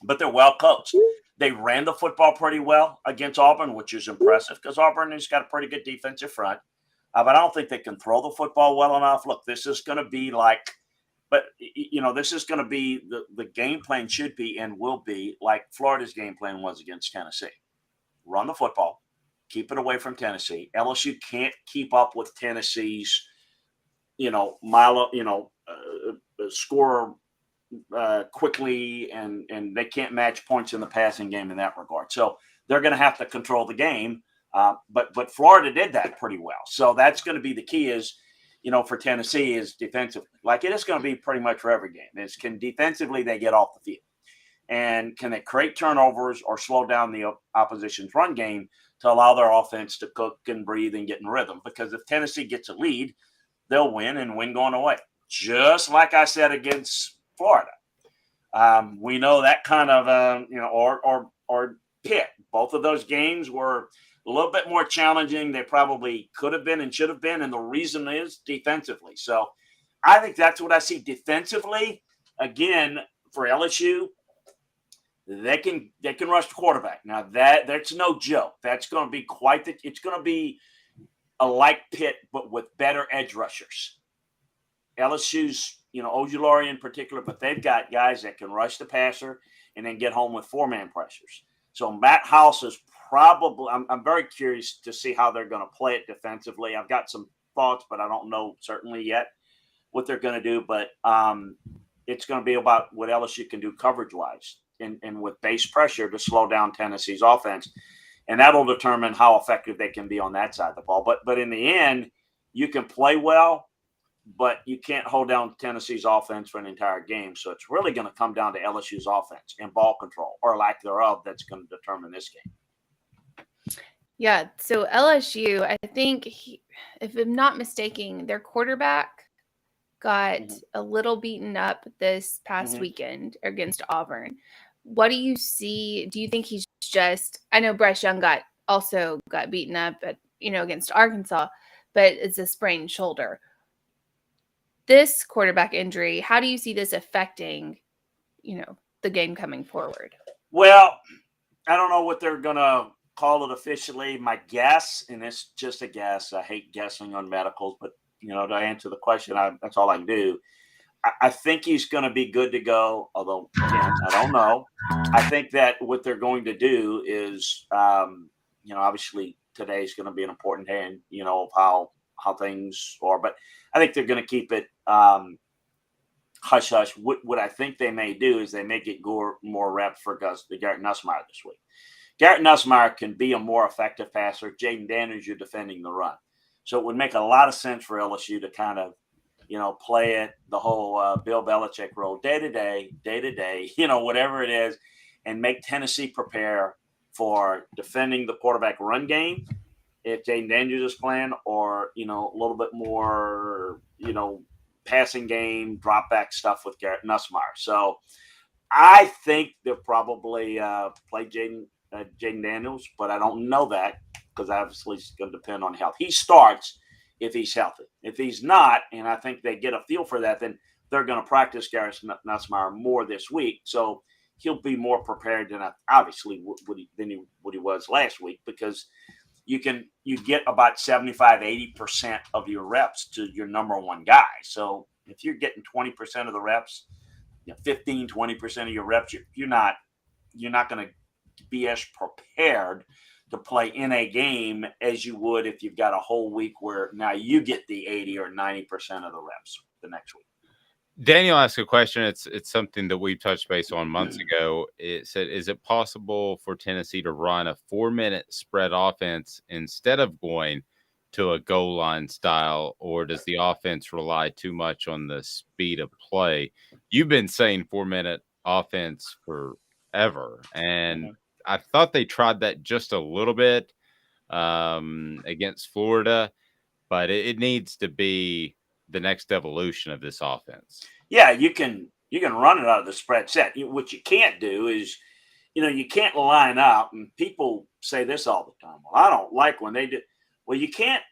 but they're well coached. They ran the football pretty well against Auburn, which is impressive because Auburn has got a pretty good defensive front. But I don't think they can throw the football well enough. Look, this is going to be this is going to be the game plan should be and will be like Florida's game plan was against Tennessee. Run the football, keep it away from Tennessee. LSU can't keep up with Tennessee's, score quickly, and they can't match points in the passing game in that regard. So they're going to have to control the game. But Florida did that pretty well. So that's going to be the key is, for Tennessee is defensively. Like it is going to be pretty much for every game. Can defensively they get off the field? And can they create turnovers or slow down the opposition's run game to allow their offense to cook and breathe and get in rhythm? Because if Tennessee gets a lead, they'll win and win going away. Just like I said against Florida. We know that kind of, or Pitt. Both of those games were a little bit more challenging. They probably could have been and should have been. And the reason is defensively. So I think that's what I see defensively. Again, for LSU, they can rush the quarterback. Now that's no joke. That's going to be it's going to be a like Pitt, but with better edge rushers. LSU's, Ojulari in particular, but they've got guys that can rush the passer and then get home with four-man pressures. So Matt House is probably – I'm very curious to see how they're going to play it defensively. I've got some thoughts, but I don't know certainly yet what they're going to do. But it's going to be about what LSU can do coverage-wise and with base pressure to slow down Tennessee's offense. And that'll determine how effective they can be on that side of the ball. But in the end, you can play well, but you can't hold down Tennessee's offense for an entire game. So it's really going to come down to LSU's offense and ball control or lack thereof that's going to determine this game. Yeah, so LSU, I think, if I'm not mistaken, their quarterback got a little beaten up this past weekend against Auburn. What do you see? Do you think he's just – I know Bryce Young got beaten up against Arkansas, but it's a sprained shoulder. This quarterback injury, how do you see this affecting, the game coming forward? Well, I don't know what they're going to call it officially. My guess, and it's just a guess, I hate guessing on medicals, but, to answer the question, that's all I can do. I think he's going to be good to go, although, again, I don't know. I think that what they're going to do is, obviously today is going to be an important day, of how things are. But I think they're going to keep it hush-hush. What I think they may do is they may get more reps for Garrett Nussmeier this week. Garrett Nussmeier can be a more effective passer. Jaden Daniels, you're defending the run. So it would make a lot of sense for LSU to kind of, play it, the whole Bill Belichick role, day to day, whatever it is, and make Tennessee prepare for defending the quarterback run game if Jaden Daniels is playing, or, a little bit more, passing game, drop back stuff with Garrett Nussmeier. So I think they'll probably play Jaden Daniels, but I don't know that because obviously it's going to depend on health. He starts if he's healthy. If he's not, and I think they get a feel for that, then they're going to practice Garrett Nussmeier more this week. So he'll be more prepared than obviously what he was last week, because you get about 75-80% of your reps to your number one guy. So if you're getting 20% of the reps, 15-20% of your reps, you're not going to be as prepared to play in a game as you would if you've got a whole week where now you get the 80 or 90% of the reps the next week. Daniel asked a question. It's something that we touched base on months ago. It said, is it possible for Tennessee to run a 4-minute spread offense instead of going to a goal line style, or does the offense rely too much on the speed of play? You've been saying 4-minute offense forever, and I thought they tried that just a little bit against Florida, but it needs to be the next evolution of this offense. Yeah, you can run it out of the spread set. What you can't do is, you can't line up, and people say this all the time. Well, I don't like when they do. Well, you can't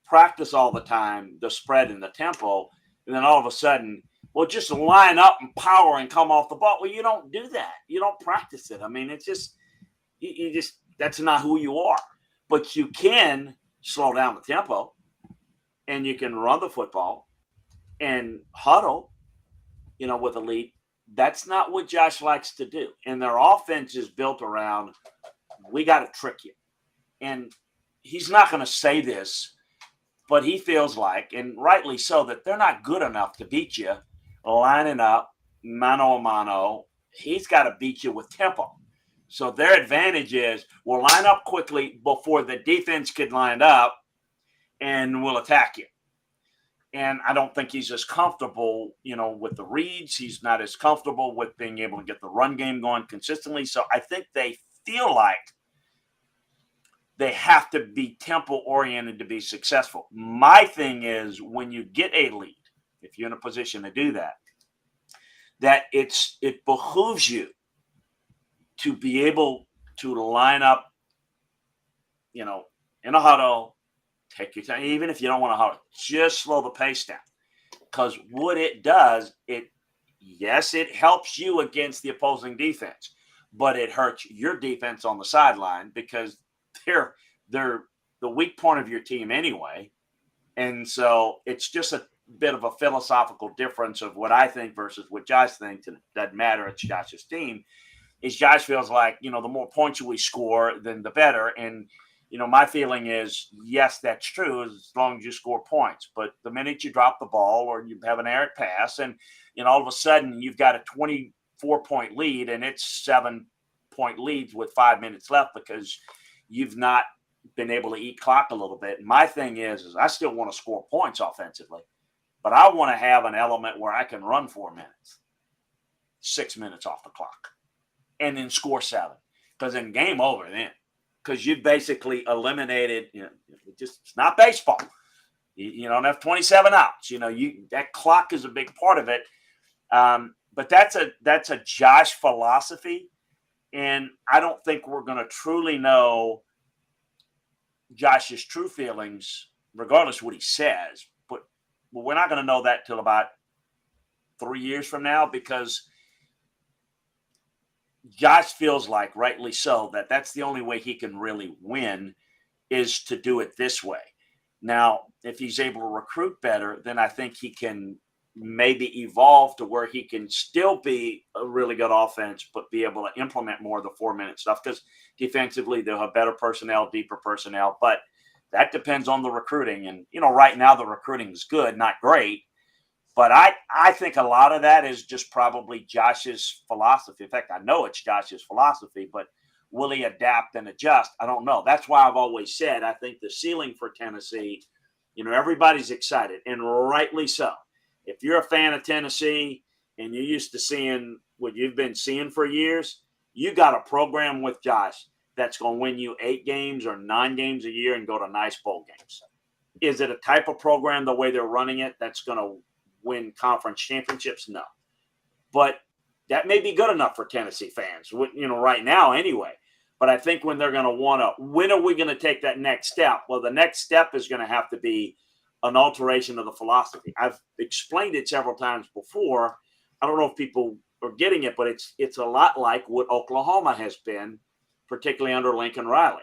practice all the time the spread and the tempo, and then all of a sudden, well, just line up and power and come off the ball. Well, you don't do that. You don't practice it. I mean, it's just that's not who you are. But you can slow down the tempo, and you can run the football and huddle, with a lead. That's not what Josh likes to do. And their offense is built around, we got to trick you. And he's not going to say this, but he feels like, and rightly so, that they're not good enough to beat you lining up mano a mano. He's got to beat you with tempo. So their advantage is we'll line up quickly before the defense could line up, and we'll attack you. And I don't think he's as comfortable, with the reads. He's not as comfortable with being able to get the run game going consistently. So I think they feel like they have to be tempo-oriented to be successful. My thing is, when you get a lead, if you're in a position to do that, that it behooves you to be able to line up, in a huddle, take your time, even if you don't want to huddle, just slow the pace down. Because what it does, it helps you against the opposing defense, but it hurts your defense on the sideline because they're the weak point of your team anyway. And so it's just a bit of a philosophical difference of what I think versus what Josh thinks. And it doesn't matter. It's Josh's team. Is Josh feels like, the more points we score, then the better. And, my feeling is, yes, that's true as long as you score points. But the minute you drop the ball or you have an errant pass and, all of a sudden you've got a 24-point lead and it's 7-point leads with 5 minutes left because you've not been able to eat clock a little bit. And my thing is I still want to score points offensively, but I want to have an element where I can run 4 minutes, 6 minutes off the clock, and then score 7. Because then game over then. Because you've basically eliminated, it's not baseball. You don't have 27 outs. That clock is a big part of it. But that's a Josh philosophy. And I don't think we're going to truly know Josh's true feelings, regardless of what he says. But we're not going to know that till about 3 years from now, because Josh feels like, rightly so, that that's the only way he can really win is to do it this way. Now, if he's able to recruit better, then I think he can maybe evolve to where he can still be a really good offense, but be able to implement more of the 4-minute stuff, because defensively they'll have better personnel, deeper personnel, but that depends on the recruiting. And, right now the recruiting is good, not great. But I think a lot of that is just probably Josh's philosophy. In fact, I know it's Josh's philosophy, but will he adapt and adjust? I don't know. That's why I've always said I think the ceiling for Tennessee, everybody's excited, and rightly so. If you're a fan of Tennessee and you're used to seeing what you've been seeing for years, you got a program with Josh that's going to win you 8 games or 9 games a year and go to nice bowl games. Is it a type of program, the way they're running it, that's going to win conference championships? No. But that may be good enough for Tennessee fans, right now anyway. But I think when they're going to want to, when are we going to take that next step? Well, the next step is going to have to be an alteration of the philosophy. I've explained it several times before. I don't know if people are getting it, but it's a lot like what Oklahoma has been, particularly under Lincoln Riley.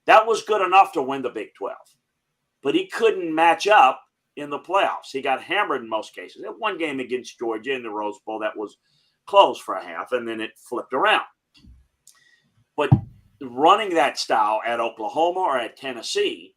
That was good enough to win the Big 12, but he couldn't match up in the playoffs. He got hammered in most cases. That one game against Georgia in the Rose Bowl, that was close for a half, and then it flipped around. But running that style at Oklahoma or at Tennessee,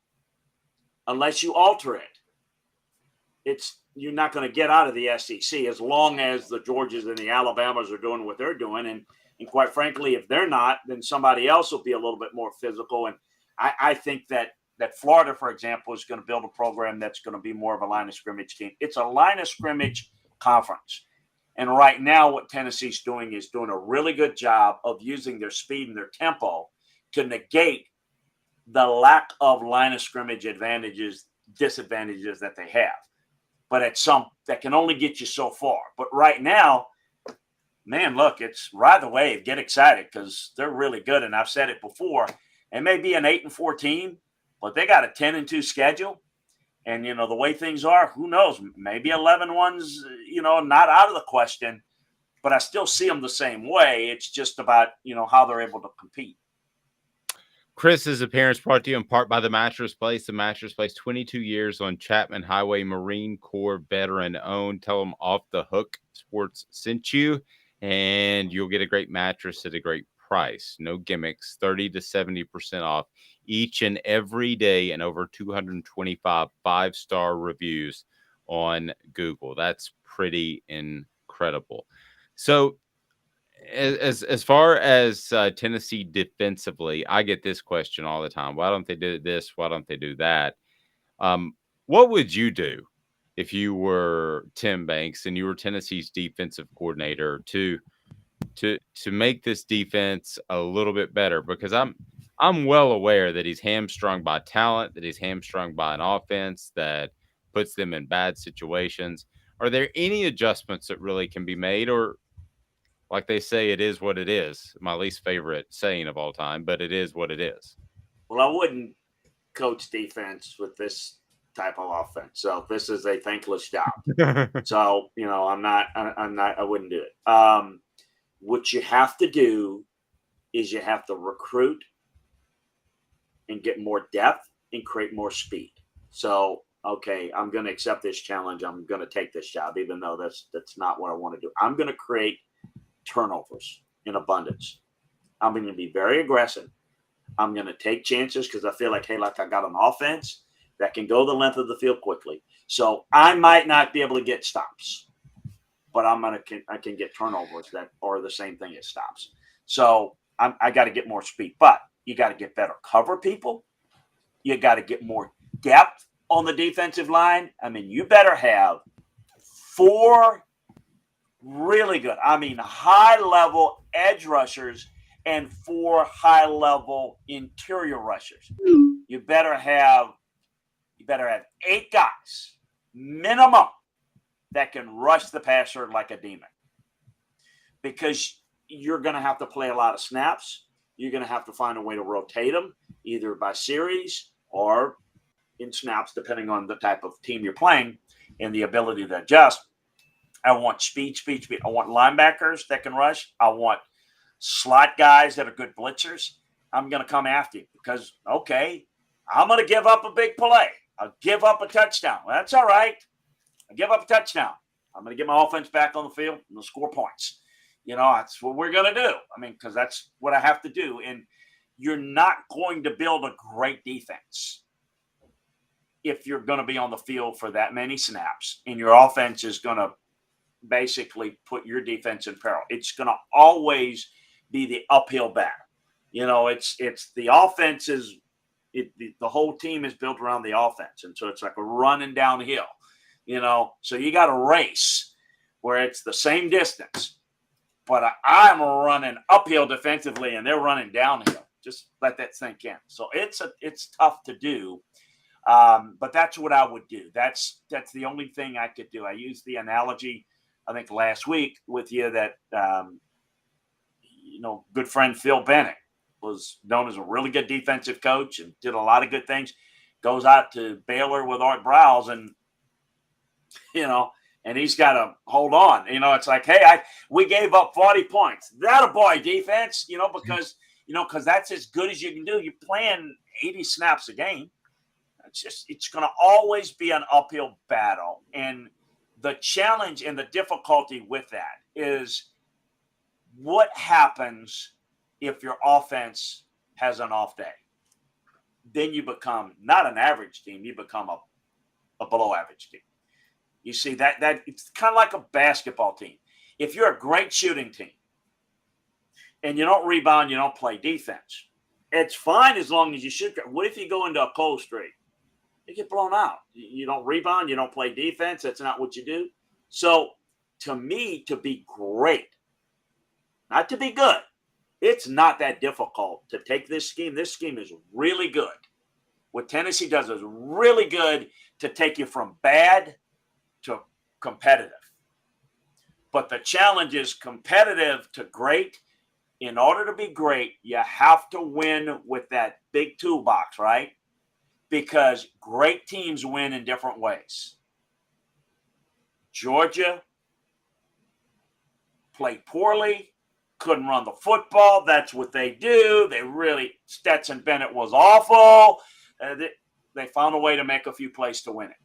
unless you alter it, you're not going to get out of the SEC as long as the Georgias and the Alabamas are doing what they're doing. And quite frankly, if they're not, then somebody else will be a little bit more physical. And I think that Florida, for example, is going to build a program that's going to be more of a line of scrimmage team. It's a line of scrimmage conference. And right now what Tennessee's doing is doing a really good job of using their speed and their tempo to negate the lack of line of scrimmage disadvantages that they have. But that can only get you so far. But right now, man, look, it's ride the wave, get excited, because they're really good. And I've said it before, it may be an 8-4 team, but they got a 10-2 schedule. And, the way things are, who knows? Maybe 11-1's, not out of the question, but I still see them the same way. It's just about, how they're able to compete. Chris's appearance brought to you in part by The Mattress Place. The Mattress Place, 22 years on Chapman Highway, Marine Corps veteran owned. Tell them Off the Hook Sports sent you, and you'll get a great mattress at a great price. No gimmicks, 30 to 70% off each and every day, and over 225 5-star reviews on Google. That's pretty incredible. So as far as Tennessee defensively, I get this question all the time. Why don't they do this? Why don't they do that? What would you do if you were Tim Banks and you were Tennessee's defensive coordinator to make this defense a little bit better? Because I'm well aware that he's hamstrung by talent, that he's hamstrung by an offense that puts them in bad situations. Are there any adjustments that really can be made, or Like they say, it is what it is. My least favorite saying of all time, but it is what it is. Well, I wouldn't coach defense with this type of offense. So this is a thankless job. So, I wouldn't do it. What you have to do is you have to recruit and get more depth and create more speed. So, okay, I'm going to accept this challenge. I'm going to take this job, even though that's not what I want to do. I'm going to create turnovers in abundance. I'm going to be very aggressive. I'm going to take chances because I feel like, hey, like I got an offense that can go the length of the field quickly. So I might not be able to get stops, but I can get turnovers that are the same thing as stops. So I got to get more speed, but you got to get better cover people. You got to get more depth on the defensive line. I mean, you better have 4 really good, high-level edge rushers and 4 high-level interior rushers. You better have 8 guys minimum that can rush the passer like a demon, because you're going to have to play a lot of snaps. You're going to have to find a way to rotate them, either by series or in snaps, depending on the type of team you're playing and the ability to adjust. I want speed. I want linebackers that can rush. I want slot guys that are good blitzers. I'm going to come after you because, okay, I'm going to give up a big play. I'll give up a touchdown. Well, that's all right. I give up a touchdown. I'm going to get my offense back on the field and we'll score points. That's what we're going to do. Because that's what I have to do. And you're not going to build a great defense if you're going to be on the field for that many snaps and your offense is going to basically put your defense in peril. It's going to always be the uphill battle. It's the offense the whole team is built around the offense. And so it's like a running downhill, so you got a race where it's the same distance, but I'm running uphill defensively and they're running downhill. Just let that sink in. So it's tough to do. But that's what I would do. That's the only thing I could do. I used the analogy, I think last week with you that, good friend Phil Bennett was known as a really good defensive coach and did a lot of good things, goes out to Baylor with Art Browse and he's got to hold on. It's like, hey, we gave up 40 points. That a boy defense, because that's as good as you can do. You're playing 80 snaps a game. It's going to always be an uphill battle. And the challenge and the difficulty with that is what happens if your offense has an off day. Then you become not an average team. You become a below average team. You see that it's kind of like a basketball team. If you're a great shooting team and you don't rebound, you don't play defense, it's fine as long as you shoot. What if you go into a cold streak? You get blown out. You don't rebound. You don't play defense. That's not what you do. So to me, to be great, not to be good, it's not that difficult to take this scheme. This scheme is really good. What Tennessee does is really good to take you from bad to competitive. But the challenge is competitive to great. In order to be great, you have to win with that big toolbox, right? Because great teams win in different ways. Georgia played poorly, couldn't run the football. That's what they do. Stetson Bennett was awful. They found a way to make a few plays to win it.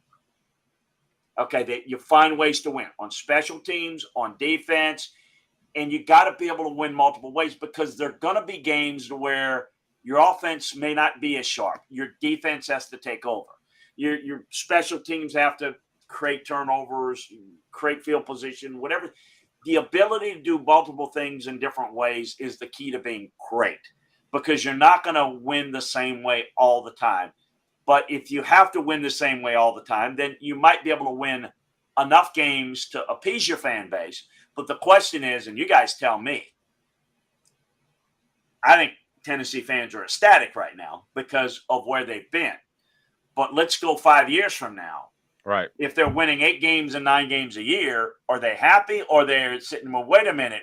Okay, you find ways to win on special teams, on defense, and you got to be able to win multiple ways because there are going to be games where your offense may not be as sharp. Your defense has to take over. Your special teams have to create turnovers, create field position, whatever. The ability to do multiple things in different ways is the key to being great because you're not going to win the same way all the time. But if you have to win the same way all the time, then you might be able to win enough games to appease your fan base. But the question is, and you guys tell me, I think Tennessee fans are ecstatic right now because of where they've been. But let's go 5 years from now. Right. If they're winning 8 games and 9 games a year, are they happy or they're sitting, well, wait a minute,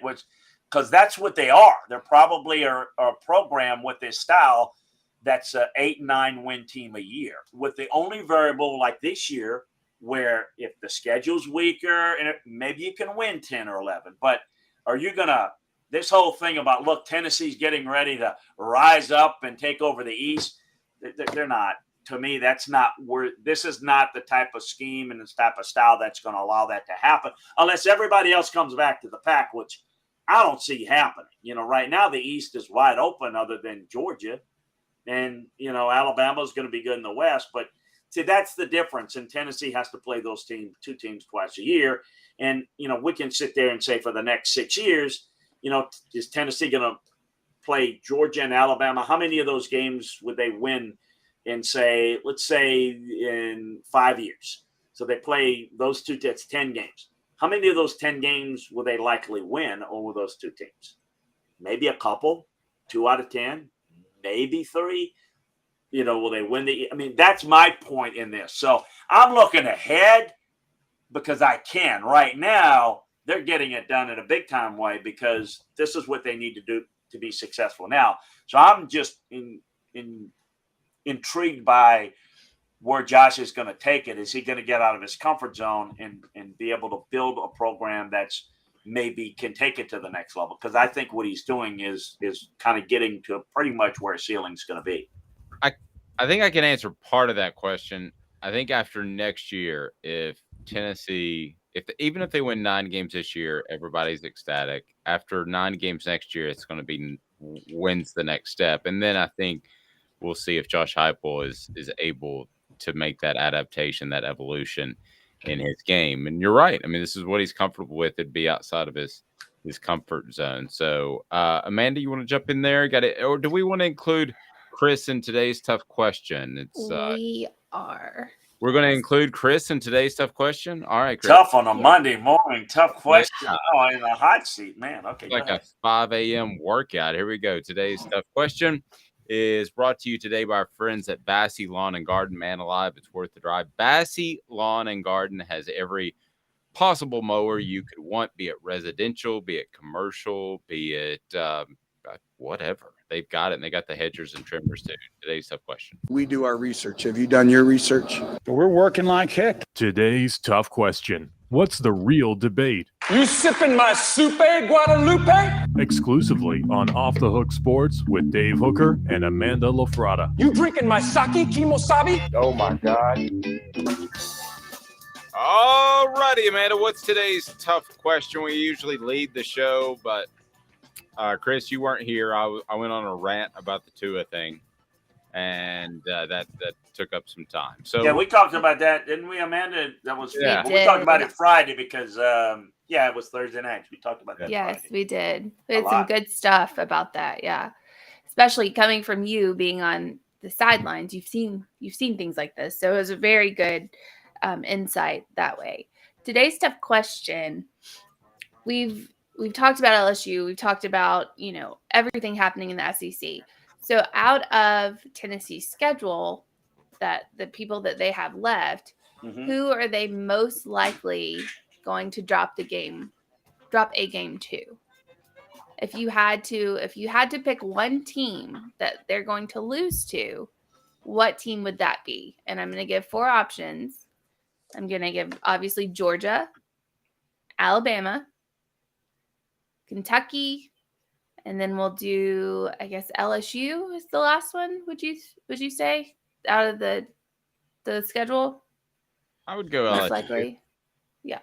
because that's what they are. They're probably a program with this style that's an 8-9 win team a year, with the only variable like this year where if the schedule's weaker and maybe you can win 10 or 11, but are you going to – this whole thing about, look, Tennessee's getting ready to rise up and take over the East, they're not. To me, that's not where – this is not the type of scheme and the type of style that's going to allow that to happen unless everybody else comes back to the pack, which I don't see happening. Right now the East is wide open other than Georgia. And, Alabama's going to be good in the West. But, see, that's the difference. And Tennessee has to play those two teams twice a year. And, we can sit there and say for the next 6 years, is Tennessee going to play Georgia and Alabama? How many of those games would they win in, let's say in 5 years? So they play those two, that's 10 games. How many of those 10 games will they likely win over those two teams? Maybe a couple, 2 out of 10, maybe 3. Will they win that's my point in this. So I'm looking ahead because I can. Right now, they're getting it done in a big-time way because this is what they need to do to be successful now. So I'm just intrigued by where Josh is going to take it. Is he going to get out of his comfort zone and be able to build a program that's maybe can take it to the next level? Because I think what he's doing is kind of getting to pretty much where ceiling's going to be. I think I can answer part of that question. I think after next year, if Tennessee, even if they win 9 games this year, everybody's ecstatic. After 9 games next year, it's going to be wins the next step. And then I think we'll see if Josh Heupel is able to make that adaptation, that evolution in his game. And you're right. This is what he's comfortable with. It'd be outside of his comfort zone. So, Amanda, you want to jump in there? Got it? Or do we want to include Chris in today's tough question? We're going to include Chris in today's tough question. All right, Chris. Tough on a Monday morning. Tough question. Yeah. Oh, in the hot seat, man. Okay. Like a 5 a.m. workout. Here we go. Today's tough question is brought to you today by our friends at Bassey Lawn and Garden. Man alive, it's worth the drive. Bassey Lawn and Garden has every possible mower you could want, be it residential, be it commercial, be it whatever. They've got it, and they got the hedgers and trimmers too. Today's tough question. We do our research. Have you done your research? We're working like heck. Today's tough question. What's the real debate? You sipping my soupe, Guadalupe? Exclusively on Off the Hook Sports with Dave Hooker and Amanda LaFratta. You drinking my sake, kimosabi? Oh, my God. All righty, Amanda. What's today's tough question? We usually lead the show, but Chris, you weren't here. I went on a rant about the Tua thing, and that took up some time. So yeah, we talked about that, didn't we, Amanda? That was we talked about it Friday because it was Thursday night. We talked about that. Yes, Friday. we did. We had some good stuff about that. Yeah, especially coming from you being on the sidelines. You've seen things like this, so it was a very good insight that way. Today's tough question. We've talked about LSU. We've talked about, everything happening in the SEC. So out of Tennessee's schedule, that the people that they have left, who are they most likely going to drop a game to? If you had to pick one team that they're going to lose to, what team would that be? And I'm going to give 4 options. I'm going to give obviously Georgia, Alabama, Kentucky, and then we'll do, I guess, LSU is the last one. Would you say out of the schedule? I would go most LSU. Likely. Yeah.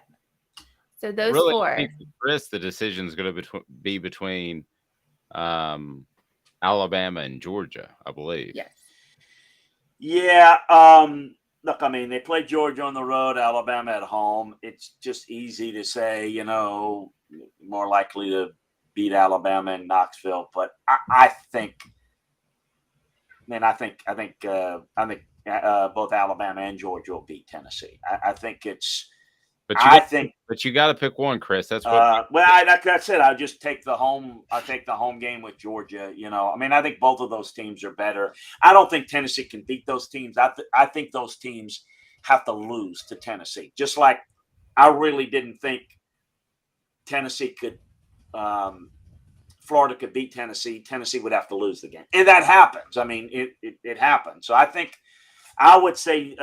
So those really, 4. I think for Chris, the decision is going to be between Alabama and Georgia, I believe. Yes. Yeah. Look, they play Georgia on the road, Alabama at home. It's just easy to say, more likely to beat Alabama in Knoxville. But I think both Alabama and Georgia will beat Tennessee. I think it's. But you got to pick one, Chris. That's what. That's it. I'll just take the home. I'll take the home game with Georgia. I think both of those teams are better. I don't think Tennessee can beat those teams. I think those teams have to lose to Tennessee. Just like I really didn't think Tennessee could Florida could beat Tennessee, Tennessee would have to lose the game. And that happens. I mean, it happens. So I would say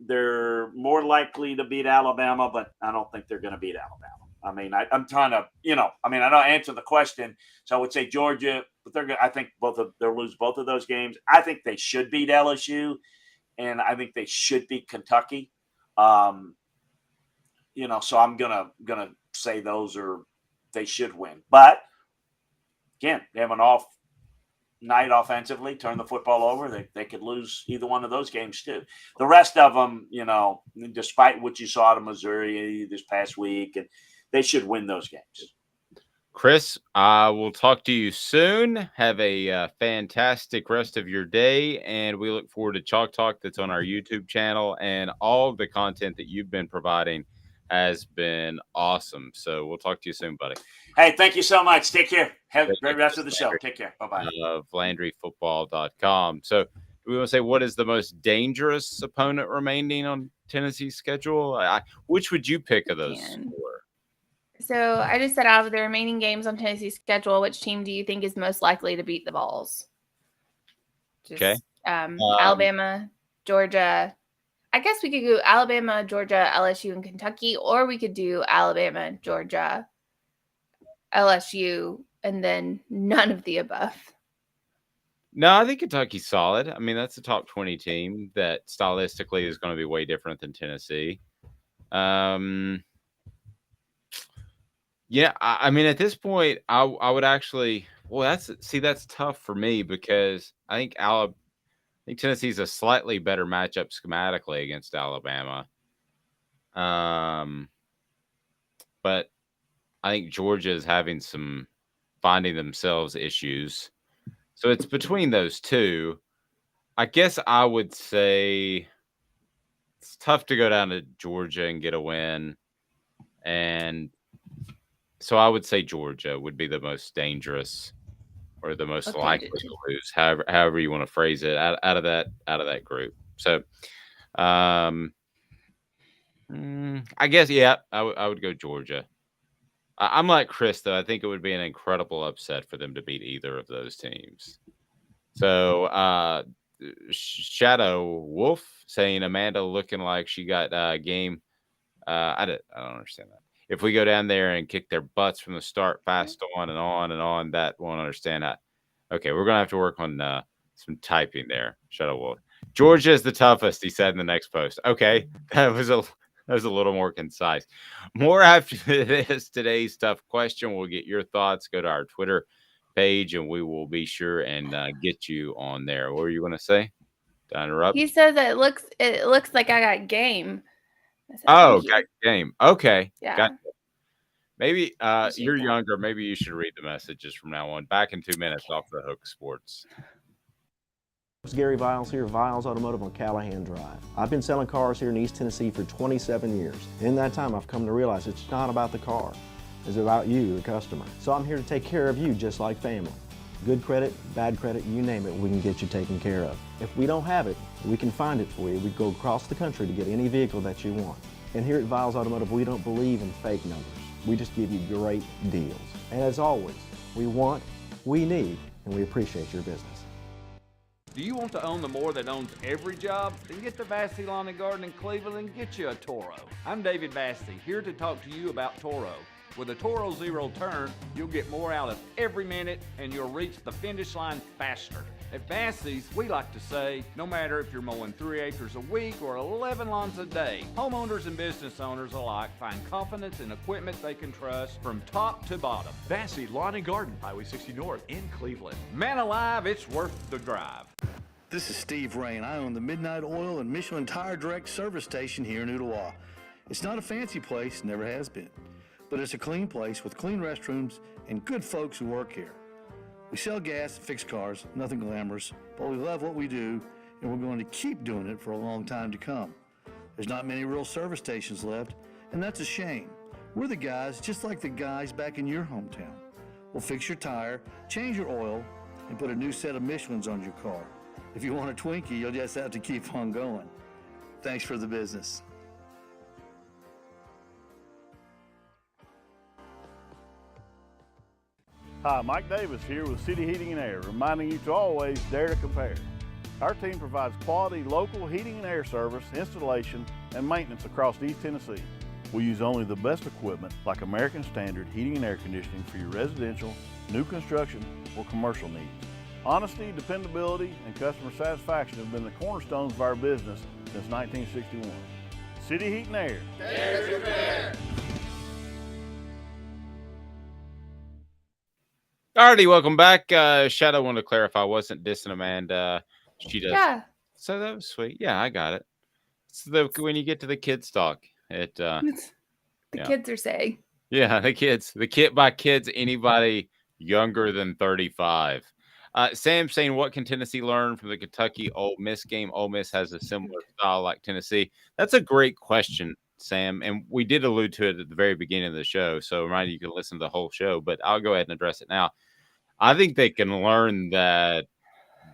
they're more likely to beat Alabama, but I don't think they're going to beat Alabama. I mean, I'm trying to, I don't answer the question. So I would say Georgia, but I think they'll lose both of those games. I think they should beat LSU, and I think they should beat Kentucky. So I'm gonna say they should win. But again, they have an off night offensively, turn the football over. They could lose either one of those games too. The rest of them, despite what you saw out of Missouri this past week, and they should win those games. Chris, I will talk to you soon. Have a fantastic rest of your day, and we look forward to Chalk Talk that's on our YouTube channel, and all of the content that you've been providing has been awesome. So we'll talk to you soon, buddy. Hey, thank you so much. Take care. Have a great rest of the show. Take care. Bye-bye. Of LandryFootball.com. So do we want to say what is the most dangerous opponent remaining on Tennessee's schedule? Which would you pick of those four? So I just said out of the remaining games on Tennessee's schedule, which team do you think is most likely to beat the Vols? Okay. Alabama, Georgia. I guess we could go Alabama, Georgia, LSU, and Kentucky, or we could do Alabama, Georgia, LSU, and then none of the above. No, I think Kentucky's solid. I mean, that's a top 20 team that stylistically is going to be way different than Tennessee. Yeah, I mean, at this point, I would actually. Well, that's tough for me because I think Tennessee's a slightly better matchup schematically against Alabama. But I think Georgia is finding themselves issues. So it's between those two. I guess I would say it's tough to go down to Georgia and get a win. And so I would say Georgia would be the most dangerous or the most likely to lose, however you want to phrase it, out of that group. So I guess, yeah, I would go Georgia. I'm like Chris, though. I think it would be an incredible upset for them to beat either of those teams. So Shadow Wolf saying Amanda looking like she got game. I don't understand that. If we go down there and kick their butts from the start, fast on and on and on, that won't understand that. Okay, we're going to have to work on some typing there. Shadow Wolf. Georgia is the toughest, he said in the next post. Okay, that was a little more concise. More after today's tough question. We'll get your thoughts. Go to our Twitter page, and we will be sure and get you on there. What were you going to say? Did I interrupt? He says it looks like I got game. Got game. Okay. Yeah. Gotcha. Maybe you're younger. Maybe you should read the messages from now on. Back in 2 minutes off the Hook Sports. It's Gary Viles here, Viles Automotive on Callahan Drive. I've been selling cars here in East Tennessee for 27 years. In that time, I've come to realize it's not about the car. It's about you, the customer. So I'm here to take care of you just like family. Good credit, bad credit, you name it, we can get you taken care of. If we don't have it, we can find it for you. We go across the country to get any vehicle that you want. And here at Viles Automotive, we don't believe in fake numbers. We just give you great deals. And as always, we want, we need, and we appreciate your business. Do you want to own the more that owns every job? Then get to Vassy Lawn and Garden in Cleveland and get you a Toro. I'm David Vassy, here to talk to you about Toro. With a Toro Zero Turn, you'll get more out of every minute and you'll reach the finish line faster. At Vassy's, we like to say, no matter if you're mowing 3 acres a week or 11 lawns a day, homeowners and business owners alike find confidence in equipment they can trust from top to bottom. Vassy Lawn and Garden, Highway 60 North in Cleveland. Man alive, it's worth the drive. This is Steve Rain. I own the Midnight Oil and Michelin Tire Direct service station here in Ooltewah. It's not a fancy place, never has been, but it's a clean place with clean restrooms and good folks who work here. We sell gas and fix cars, nothing glamorous, but we love what we do, and we're going to keep doing it for a long time to come. There's not many real service stations left, and that's a shame. We're the guys just like the guys back in your hometown. We'll fix your tire, change your oil, and put a new set of Michelins on your car. If you want a Twinkie, you'll just have to keep on going. Thanks for the business. Hi, Mike Davis here with City Heating and Air, reminding you to always dare to compare. Our team provides quality local heating and air service, installation, and maintenance across East Tennessee. We use only the best equipment like American Standard heating and air conditioning for your residential, new construction, or commercial needs. Honesty, dependability, and customer satisfaction have been the cornerstones of our business since 1961. City Heat and Air. Dare to compare. Alrighty, welcome back. Shadow wanted to clarify, I wasn't dissing Amanda. She does. Yeah. So that was sweet. Yeah, I got it. So when you get to the kids talk, it The kids are saying. Yeah, the kids. The kid by kids, anybody younger than 35. Sam saying, what can Tennessee learn from the Kentucky Ole Miss game? Ole Miss has a similar style like Tennessee. That's a great question, Sam. And we did allude to it at the very beginning of the show. So remind you can listen to the whole show, but I'll go ahead and address it now. I think they can learn that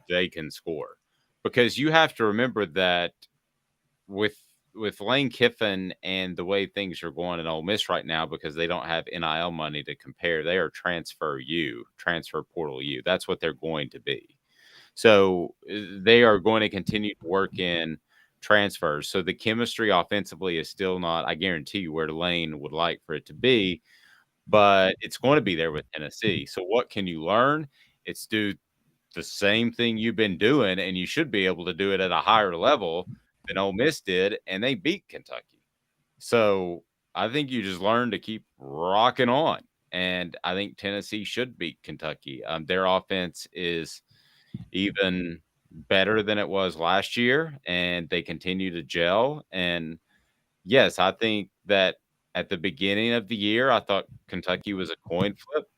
they can score, because you have to remember that with Lane Kiffin and the way things are going in Ole Miss right now, because they don't have NIL money to compare, they are transfer portal U. That's what they're going to be. So they are going to continue to work in transfers. So the chemistry offensively is still not, I guarantee you, where Lane would like for it to be, but it's going to be there with Tennessee. So what can you learn? It's do the same thing you've been doing, and you should be able to do it at a higher level than Ole Miss did, and they beat Kentucky. So I think you just learn to keep rocking on, and I think Tennessee should beat Kentucky. Their offense is even better than it was last year, and they continue to gel. And yes, I think that at the beginning of the year, I thought Kentucky was a coin flip.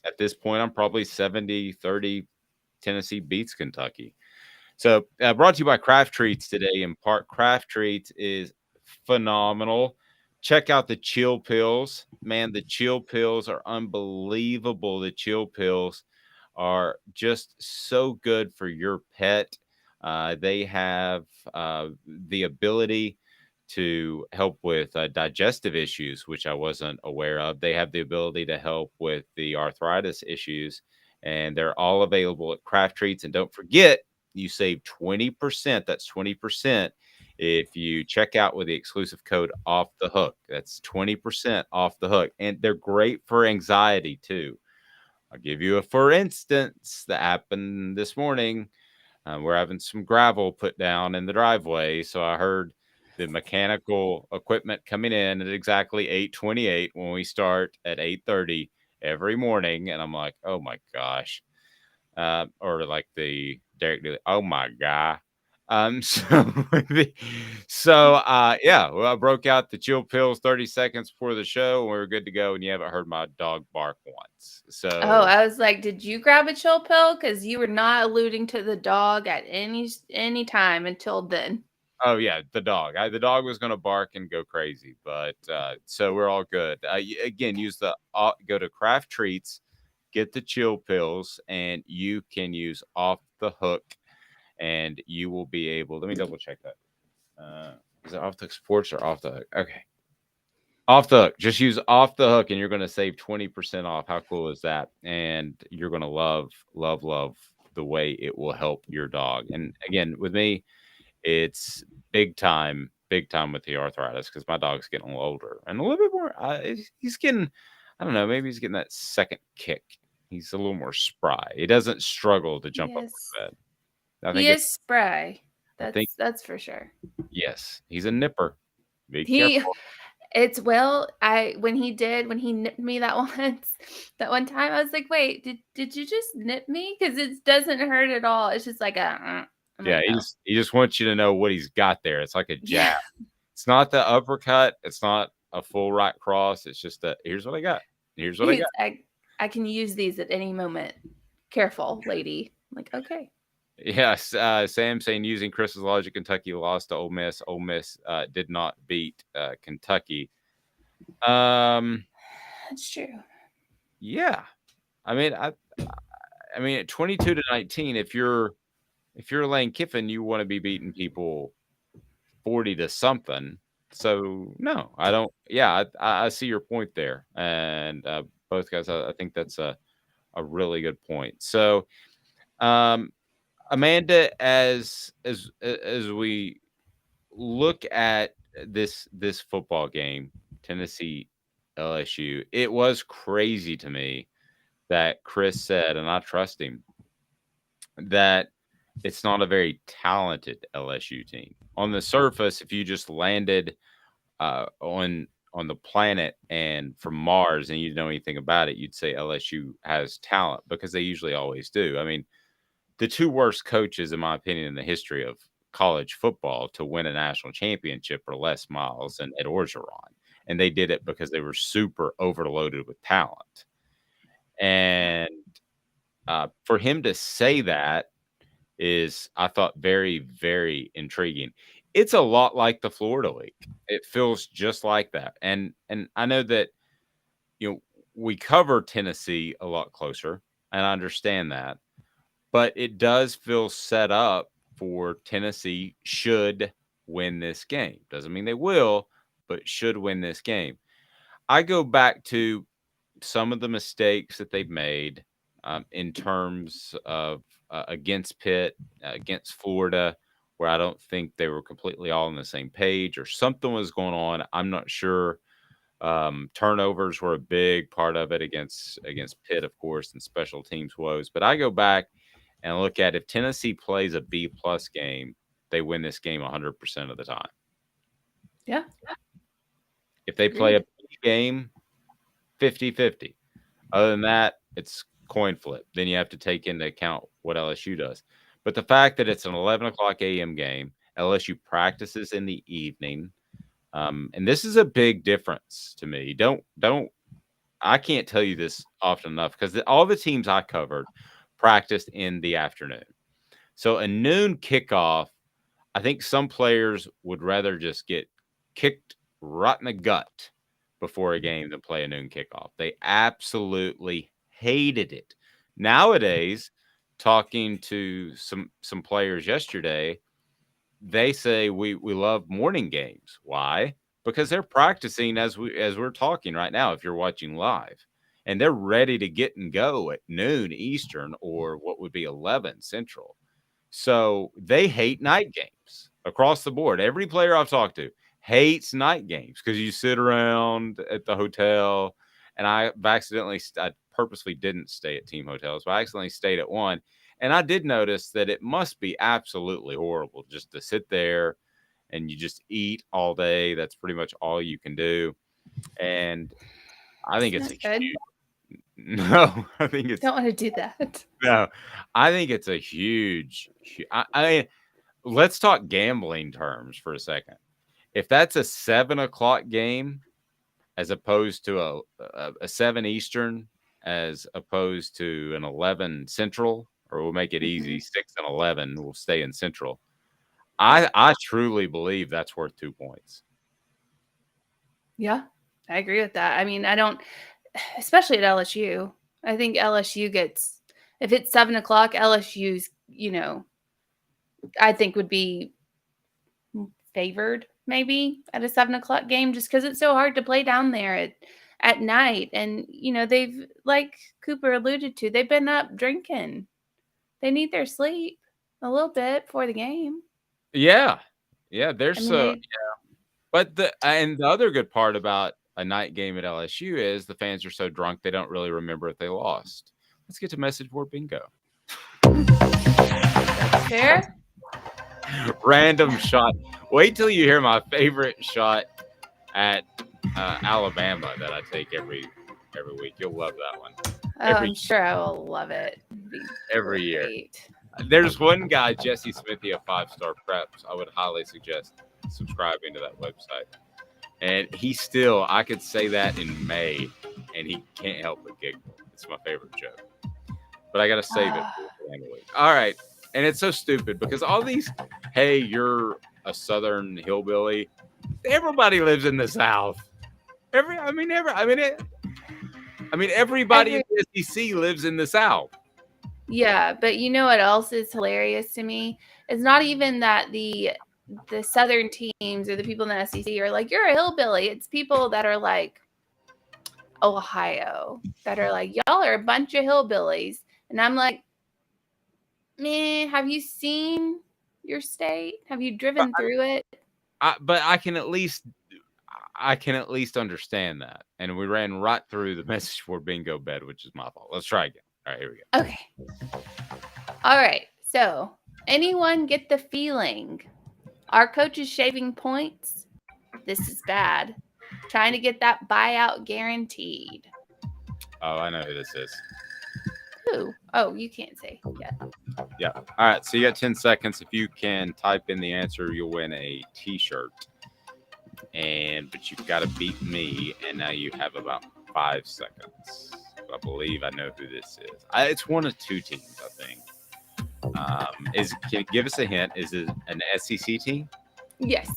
At this point, I'm probably 70-30 Tennessee beats Kentucky. So brought to you by Craft Treats today in part. Craft Treats is phenomenal. Check out the chill pills. Man, the chill pills are unbelievable. The chill pills are just so good for your pet. They have the ability to help with digestive issues, which I wasn't aware of. They have the ability to help with the arthritis issues, and they're all available at Craft Treats. And don't forget, you save 20%. That's 20% if you check out with the exclusive code Off the Hook. That's 20% off the hook. And they're great for anxiety too. I'll give you a for instance that happened this morning. We're having some gravel put down in the driveway. So I heard the mechanical equipment coming in at exactly 8:28 when we start at 8:30 every morning. And I'm like, oh my gosh. Or like the Derek Dooley, oh my God. Yeah, well, I broke out the chill pills 30 seconds before the show, and we were good to go. And you haven't heard my dog bark once. So I was like, did you grab a chill pill? Because you were not alluding to the dog at any time until then. Oh yeah, the dog. The dog was going to bark and go crazy, but so we're all good. Again, use the go to Craft Treats, get the chill pills, and you can use Off the Hook, and you will be able. Let me double check that. Is it Off the Hook Sports or Off the Hook? Okay, Off the Hook. Just use Off the Hook, and you're going to save 20% off. How cool is that? And you're going to love the way it will help your dog. And again, with me, it's big time with the arthritis, because my dog's getting a little older and a little bit more. He's getting, I don't know, maybe he's getting that second kick. He's a little more spry. He doesn't struggle to jump up to bed. He is spry. That's for sure. Yes, he's a nipper. Be careful. When he nipped me that one time, I was like, wait, did you just nip me? Because it doesn't hurt at all. It's just like he just wants you to know what he's got there. It's like a jab. It's not the uppercut. It's not a full right cross. It's just here's what I got. Here's what I got. I can use these at any moment. Careful, lady. I'm like, okay. Yes. Sam saying, using Chris's logic, Kentucky lost to Ole Miss. Ole Miss did not beat Kentucky. That's true. Yeah. I mean, at 22-19, if you're Lane Kiffin, you want to be beating people 40 to something. So no, I don't. Yeah, I see your point there, and both guys. I think that's a a really good point. So, Amanda, as we look at this football game, Tennessee LSU, it was crazy to me that Chris said, and I trust him, that it's not a very talented LSU team. On the surface, if you just landed on the planet and from Mars and you didn't know anything about it, you'd say LSU has talent because they usually always do. I mean, the two worst coaches, in my opinion, in the history of college football to win a national championship are Les Miles and Ed Orgeron. And they did it because they were super overloaded with talent. And for him to say that is, I thought, very, very intriguing. It's a lot like the Florida League. It feels just like that. And I know that, we cover Tennessee a lot closer, and I understand that. But it does feel set up for Tennessee should win this game. Doesn't mean they will, but should win this game. I go back to some of the mistakes that they've made in terms of against Pitt, against Florida, where I don't think they were completely all on the same page or something was going on. I'm not sure. Turnovers were a big part of it against Pitt, of course, and special teams woes. But I go back and look at if Tennessee plays a B-plus game, they win this game 100% of the time. Yeah. If they play a B game, 50-50. Other than that, it's coin flip. Then you have to take into account what LSU does. But the fact that it's an 11 o'clock a.m. game, LSU practices in the evening, and this is a big difference to me. I can't tell you this often enough because all the teams I covered practiced in the afternoon. So a noon kickoff, I think some players would rather just get kicked right in the gut before a game than play a noon kickoff. They absolutely hated it. Nowadays, talking to some players yesterday, they say we love morning games. Why? Because they're practicing as we're talking right now, if you're watching live. And they're ready to get and go at noon Eastern or what would be 11 Central. So they hate night games across the board. Every player I've talked to hates night games because you sit around at the hotel. And I purposely didn't stay at team hotels, but I accidentally stayed at one. And I did notice that it must be absolutely horrible just to sit there and you just eat all day. That's pretty much all you can do. And I think it's huge. No, I think it's. Don't want to do that. No, I think it's a huge. I mean, let's talk gambling terms for a second. If that's a 7 o'clock game, as opposed to a 7 Eastern, as opposed to an 11 Central, or we'll make it easy, 6 and 11, we'll stay in Central. I truly believe that's worth 2 points. Yeah, I agree with that. I mean, I don't, especially at LSU. I think LSU gets, if it's 7 o'clock, LSU's, I think would be favored maybe at a 7 o'clock game just because it's so hard to play down there at night. And, they've, like Cooper alluded to, they've been up drinking. They need their sleep a little bit before the game. Yeah. Yeah. But the other good part about a night game at LSU is the fans are so drunk they don't really remember if they lost. Let's get to message board bingo. That's fair. Random shot. Wait till you hear my favorite shot at Alabama that I take every week. You'll love that one. I'm sure I will love it. Every year. There's one guy, Jesse Smithy of 5-Star Preps. I would highly suggest subscribing to that website. And I could say that in May, and he can't help but giggle. It's my favorite joke. But I got to save it for the end of the week. All right. And it's so stupid because all these, hey, you're a Southern hillbilly. Everybody lives in the South. Everybody in the SEC lives in the South. Yeah, but you know what else is hilarious to me? It's not even that the Southern teams or the people in the SEC are like, you're a hillbilly. It's people that are like, Ohio that are like, y'all are a bunch of hillbillies. And I'm like, meh, have you seen your state? Have you driven through it? But I can at least understand that. And we ran right through the message board bingo bed, which is my fault. Let's try again. All right, here we go. Okay. All right. So, anyone get the feeling our coach is shaving points? This is bad. Trying to get that buyout guaranteed. Oh, I know who this is. Who? Oh, you can't say yet. Yeah. All right. So you got 10 seconds. If you can type in the answer, you'll win a T-shirt. But you've got to beat me, and now you have about 5 seconds. I believe I know who this is. It's one of two teams, I think. Can you give us a hint? Is it an SEC team? Yes.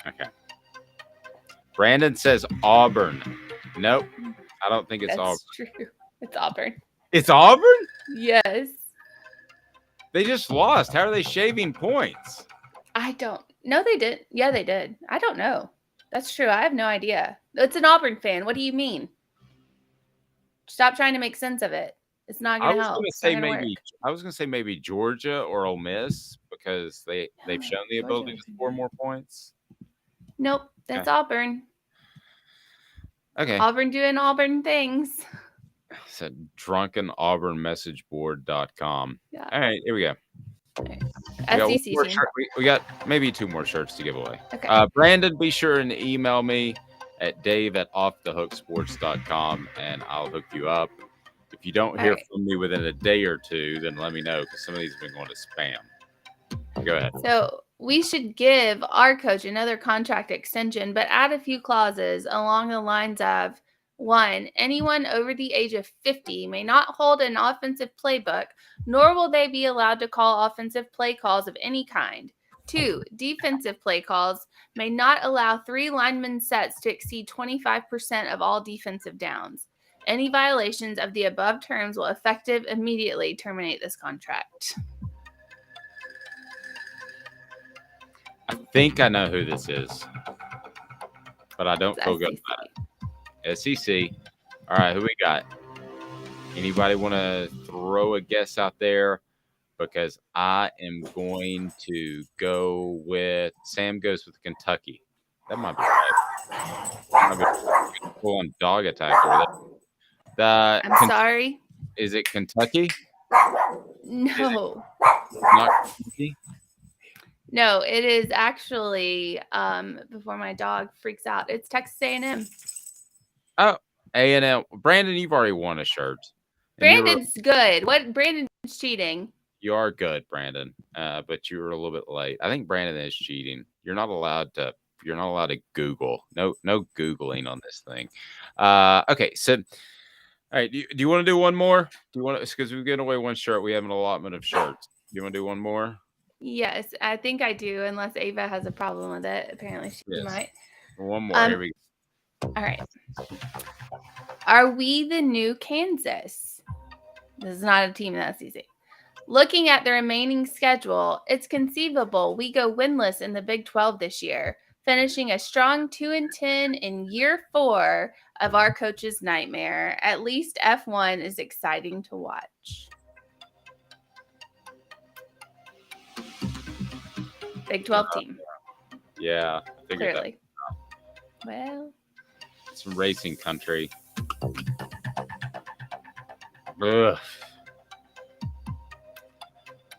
Okay. Brandon says Auburn. Nope. I don't think it's Auburn. That's true. It's Auburn. It's Auburn? Yes. They just lost. How are they shaving points? I don't. No, they did. Yeah, they did. I don't know. That's true. I have no idea. It's an Auburn fan. What do you mean? Stop trying to make sense of it. It's not going to help. I was going to say maybe Georgia or Ole Miss because they've shown the ability to score more points. Nope, that's Auburn. Okay. Auburn doing Auburn things. It's at drunkenouburnmessageboard.com. Yeah. All right, here we go. SEC team. We got maybe 2 more shirts to give away. Okay. Brandon, be sure and email me at dave@offthehooksports.com, and I'll hook you up. If you don't hear from me within a day or 2, then let me know because some of these have been going to spam. Go ahead. So we should give our coach another contract extension, but add a few clauses along the lines of 1, anyone over the age of 50 may not hold an offensive playbook, nor will they be allowed to call offensive play calls of any kind. 2, defensive play calls may not allow 3 lineman sets to exceed 25% of all defensive downs. Any violations of the above terms will effective immediately terminate this contract. I think I know who this is, but I don't feel good about it. SEC. All right, who we got? Anybody want to throw a guess out there? Because I am going to go with Sam goes with Kentucky. That might be right. Might be full on dog attack over there. I'm sorry. Is it Kentucky? No. Not Kentucky? No, it is actually before my dog freaks out. It's Texas A&M. Oh, A&M. Brandon, you've already won a shirt. Brandon's good. What? Brandon's cheating. You are good, Brandon. But you were a little bit late. I think Brandon is cheating. You're not allowed to Google. No Googling on this thing. Okay, so all right. Do you want to do one more? Do you want to? Because we've given away one shirt. We have an allotment of shirts. Do you want to do one more? Yes, I think I do, unless Ava has a problem with it. Apparently she might. One more. Here we go. All right. Are we the new Kansas? This is not a team in the SEC. Looking at the remaining schedule, it's conceivable we go winless in the Big 12 this year, finishing a strong 2-10 in year 4 of our coach's nightmare. At least F1 is exciting to watch. Big 12 team. Yeah, I figured clearly. Well, some racing country. Ugh.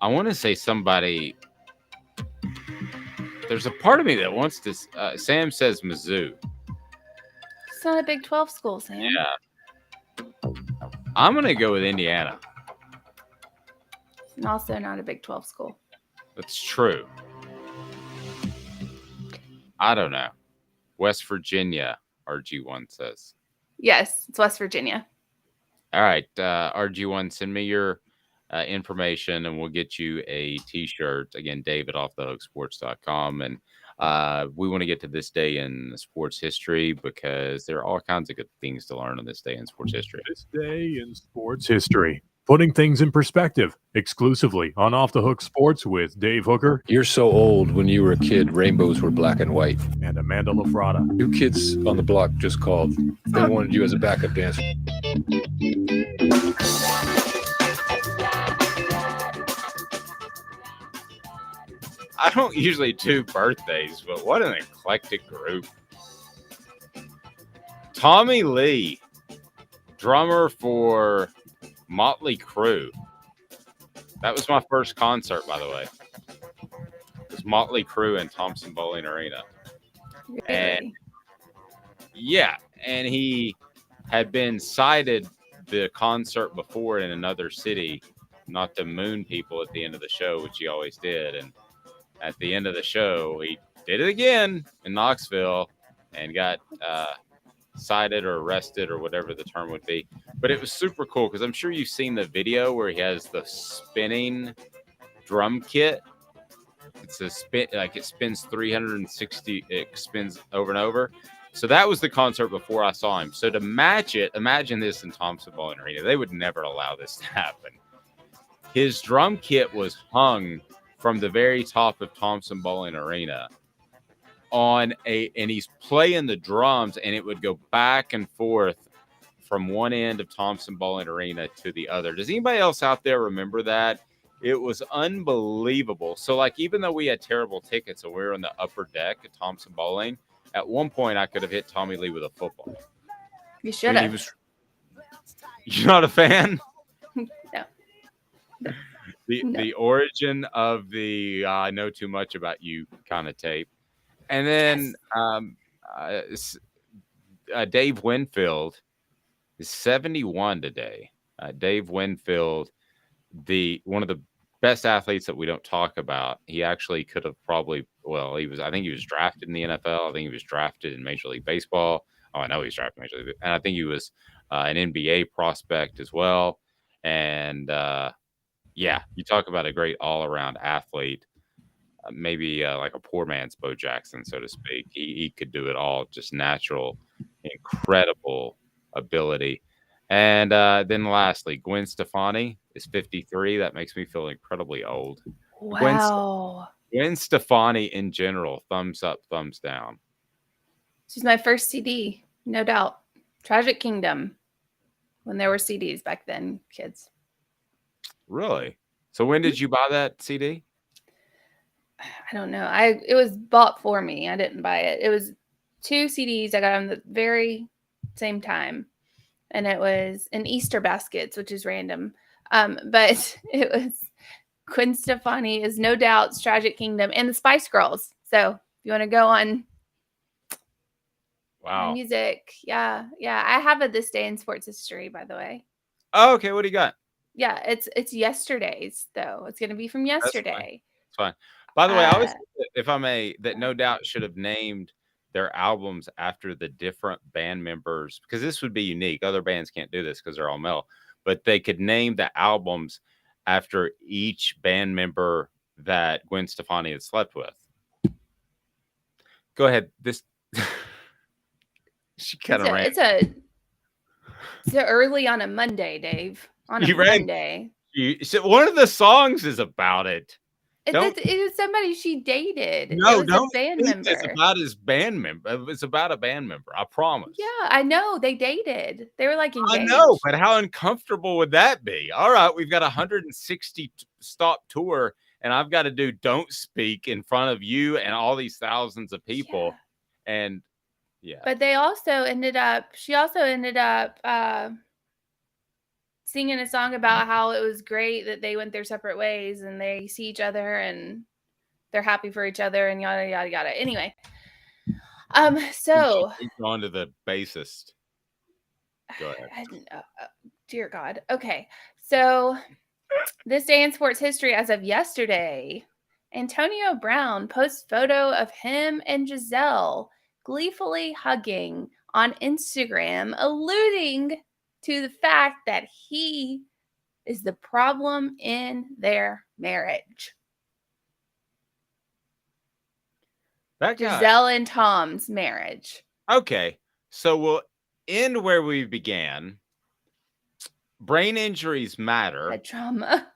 I want to say somebody. There's a part of me that wants to. Sam says Mizzou. It's not a Big 12 school, Sam. Yeah. I'm going to go with Indiana. And also not a Big 12 school. That's true. I don't know. West Virginia, RG1 says. Yes, it's West Virginia. All right. RG1, send me your information and we'll get you a T-shirt. Again, David@offthehooksports.com. And we want to get to this day in sports history because there are all kinds of good things to learn on this day in sports history. This day in sports history. Putting things in perspective, exclusively on Off the Hook Sports with Dave Hooker. You're so old. When you were a kid, rainbows were black and white. And Amanda LaFratta. New Kids on the Block just called. They wanted you as a backup dancer. I don't usually do birthdays, but what an eclectic group. Tommy Lee, drummer for Motley Crue. That was my first concert, by the way. It was Motley Crue in Thompson Bowling Arena. Really? And yeah, and he had been cited the concert before in another city, not to moon people at the end of the show, which he always did. And at the end of the show, he did it again in Knoxville and got cited or arrested or whatever the term would be. But it was super cool because I'm sure you've seen the video where he has the spinning drum kit. It's a spin, like it spins 360, it spins over and over. So that was the concert before I saw him. So to match it, imagine this in Thompson Bowling Arena. They would never allow this to happen. His drum kit was hung from the very top of Thompson Bowling Arena and he's playing the drums, and it would go back and forth from one end of Thompson Bowling Arena to the other. Does anybody else out there remember that? It was unbelievable. So, like, even though we had terrible tickets and we were on the upper deck at Thompson Bowling, at one point I could have hit Tommy Lee with a football. You should have. You're not a fan? No. The origin of the I know too much about you kind of tape. And then Dave Winfield is 71 today. Dave Winfield, one of the best athletes that we don't talk about. He actually could have probably, I think he was drafted in the NFL. I think he was drafted in Major League Baseball. Oh, I know he's drafted in Major League. And I think he was an NBA prospect as well. And yeah, you talk about a great all-around athlete. Maybe like a poor man's Bo Jackson, so to speak. He could do it all. Just natural, incredible ability. And then lastly, Gwen Stefani is 53. That makes me feel incredibly old. Wow. Gwen Stefani in general, thumbs up, thumbs down. She's my first CD, no doubt. Tragic Kingdom, when there were CDs back then, kids. Really? So when did you buy that CD? I don't know. It was bought for me. I didn't buy it. It was 2 CDs. I got them the very same time. And it was in Easter baskets, which is random. But it was Gwen Stefani is no doubt Tragic Kingdom and the Spice Girls. So if you want to go on music. Yeah. I have a This Day in Sports History, by the way. Oh, okay. What do you got? Yeah, it's yesterday's, though. It's going to be from yesterday. It's fine. By the way, I always, if I may, that No Doubt should have named their albums after the different band members, because this would be unique. Other bands can't do this because they're all male, but they could name the albums after each band member that Gwen Stefani had slept with. Go ahead. This she kind of ran. It's early on a Monday, Dave. On a Monday. So one of the songs is about it. It was somebody she dated. No, it was a band member. It's about his band member. It's about a band member. I promise. Yeah, I know. They dated. They were like engaged. I know, but how uncomfortable would that be? All right, we've got a 160 stop tour, and I've got to do Don't Speak in front of you and all these thousands of people. Yeah. And yeah. But she also ended up singing a song about how it was great that they went their separate ways and they see each other and they're happy for each other and yada, yada, yada. Anyway. So. On to the bassist. Go ahead. Dear God. Okay. So This Day in Sports History as of yesterday, Antonio Brown posts photo of him and Giselle gleefully hugging on Instagram, alluding to the fact that he is the problem in their marriage. That guy. Giselle and Tom's marriage. Okay. So we'll end where we began. brain injuries matter. Head trauma.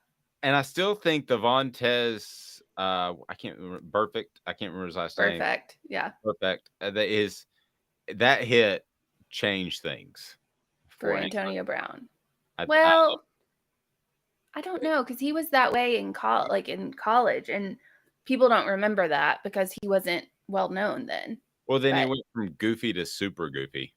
And I still think the Vontez, I can't remember, Perfect. I can't remember his last name. Perfect. Yeah. Perfect. That hit changed things For Antonio. Antonio Brown. I don't know, because he was that way in college, and people don't remember that because he wasn't well known then. Well, then he went from goofy to super goofy.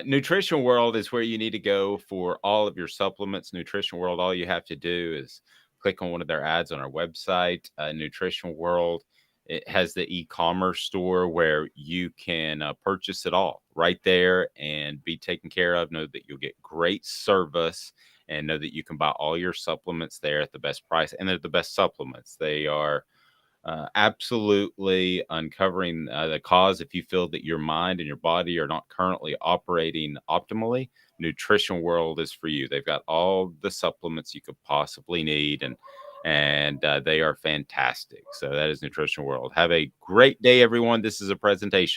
Nutrition World is where you need to go for all of your supplements. Nutrition World, all you have to do is click on one of their ads on our website. Nutrition World, it has the e-commerce store where you can purchase it all right there and be taken care of. Know that you'll get great service and know that you can buy all your supplements there at the best price. And they're the best supplements. They are absolutely uncovering the cause. If you feel that your mind and your body are not currently operating optimally, Nutrition World is for you. They've got all the supplements you could possibly need, and they are fantastic. So that is Nutrition World. Have a great day, everyone. This is a presentation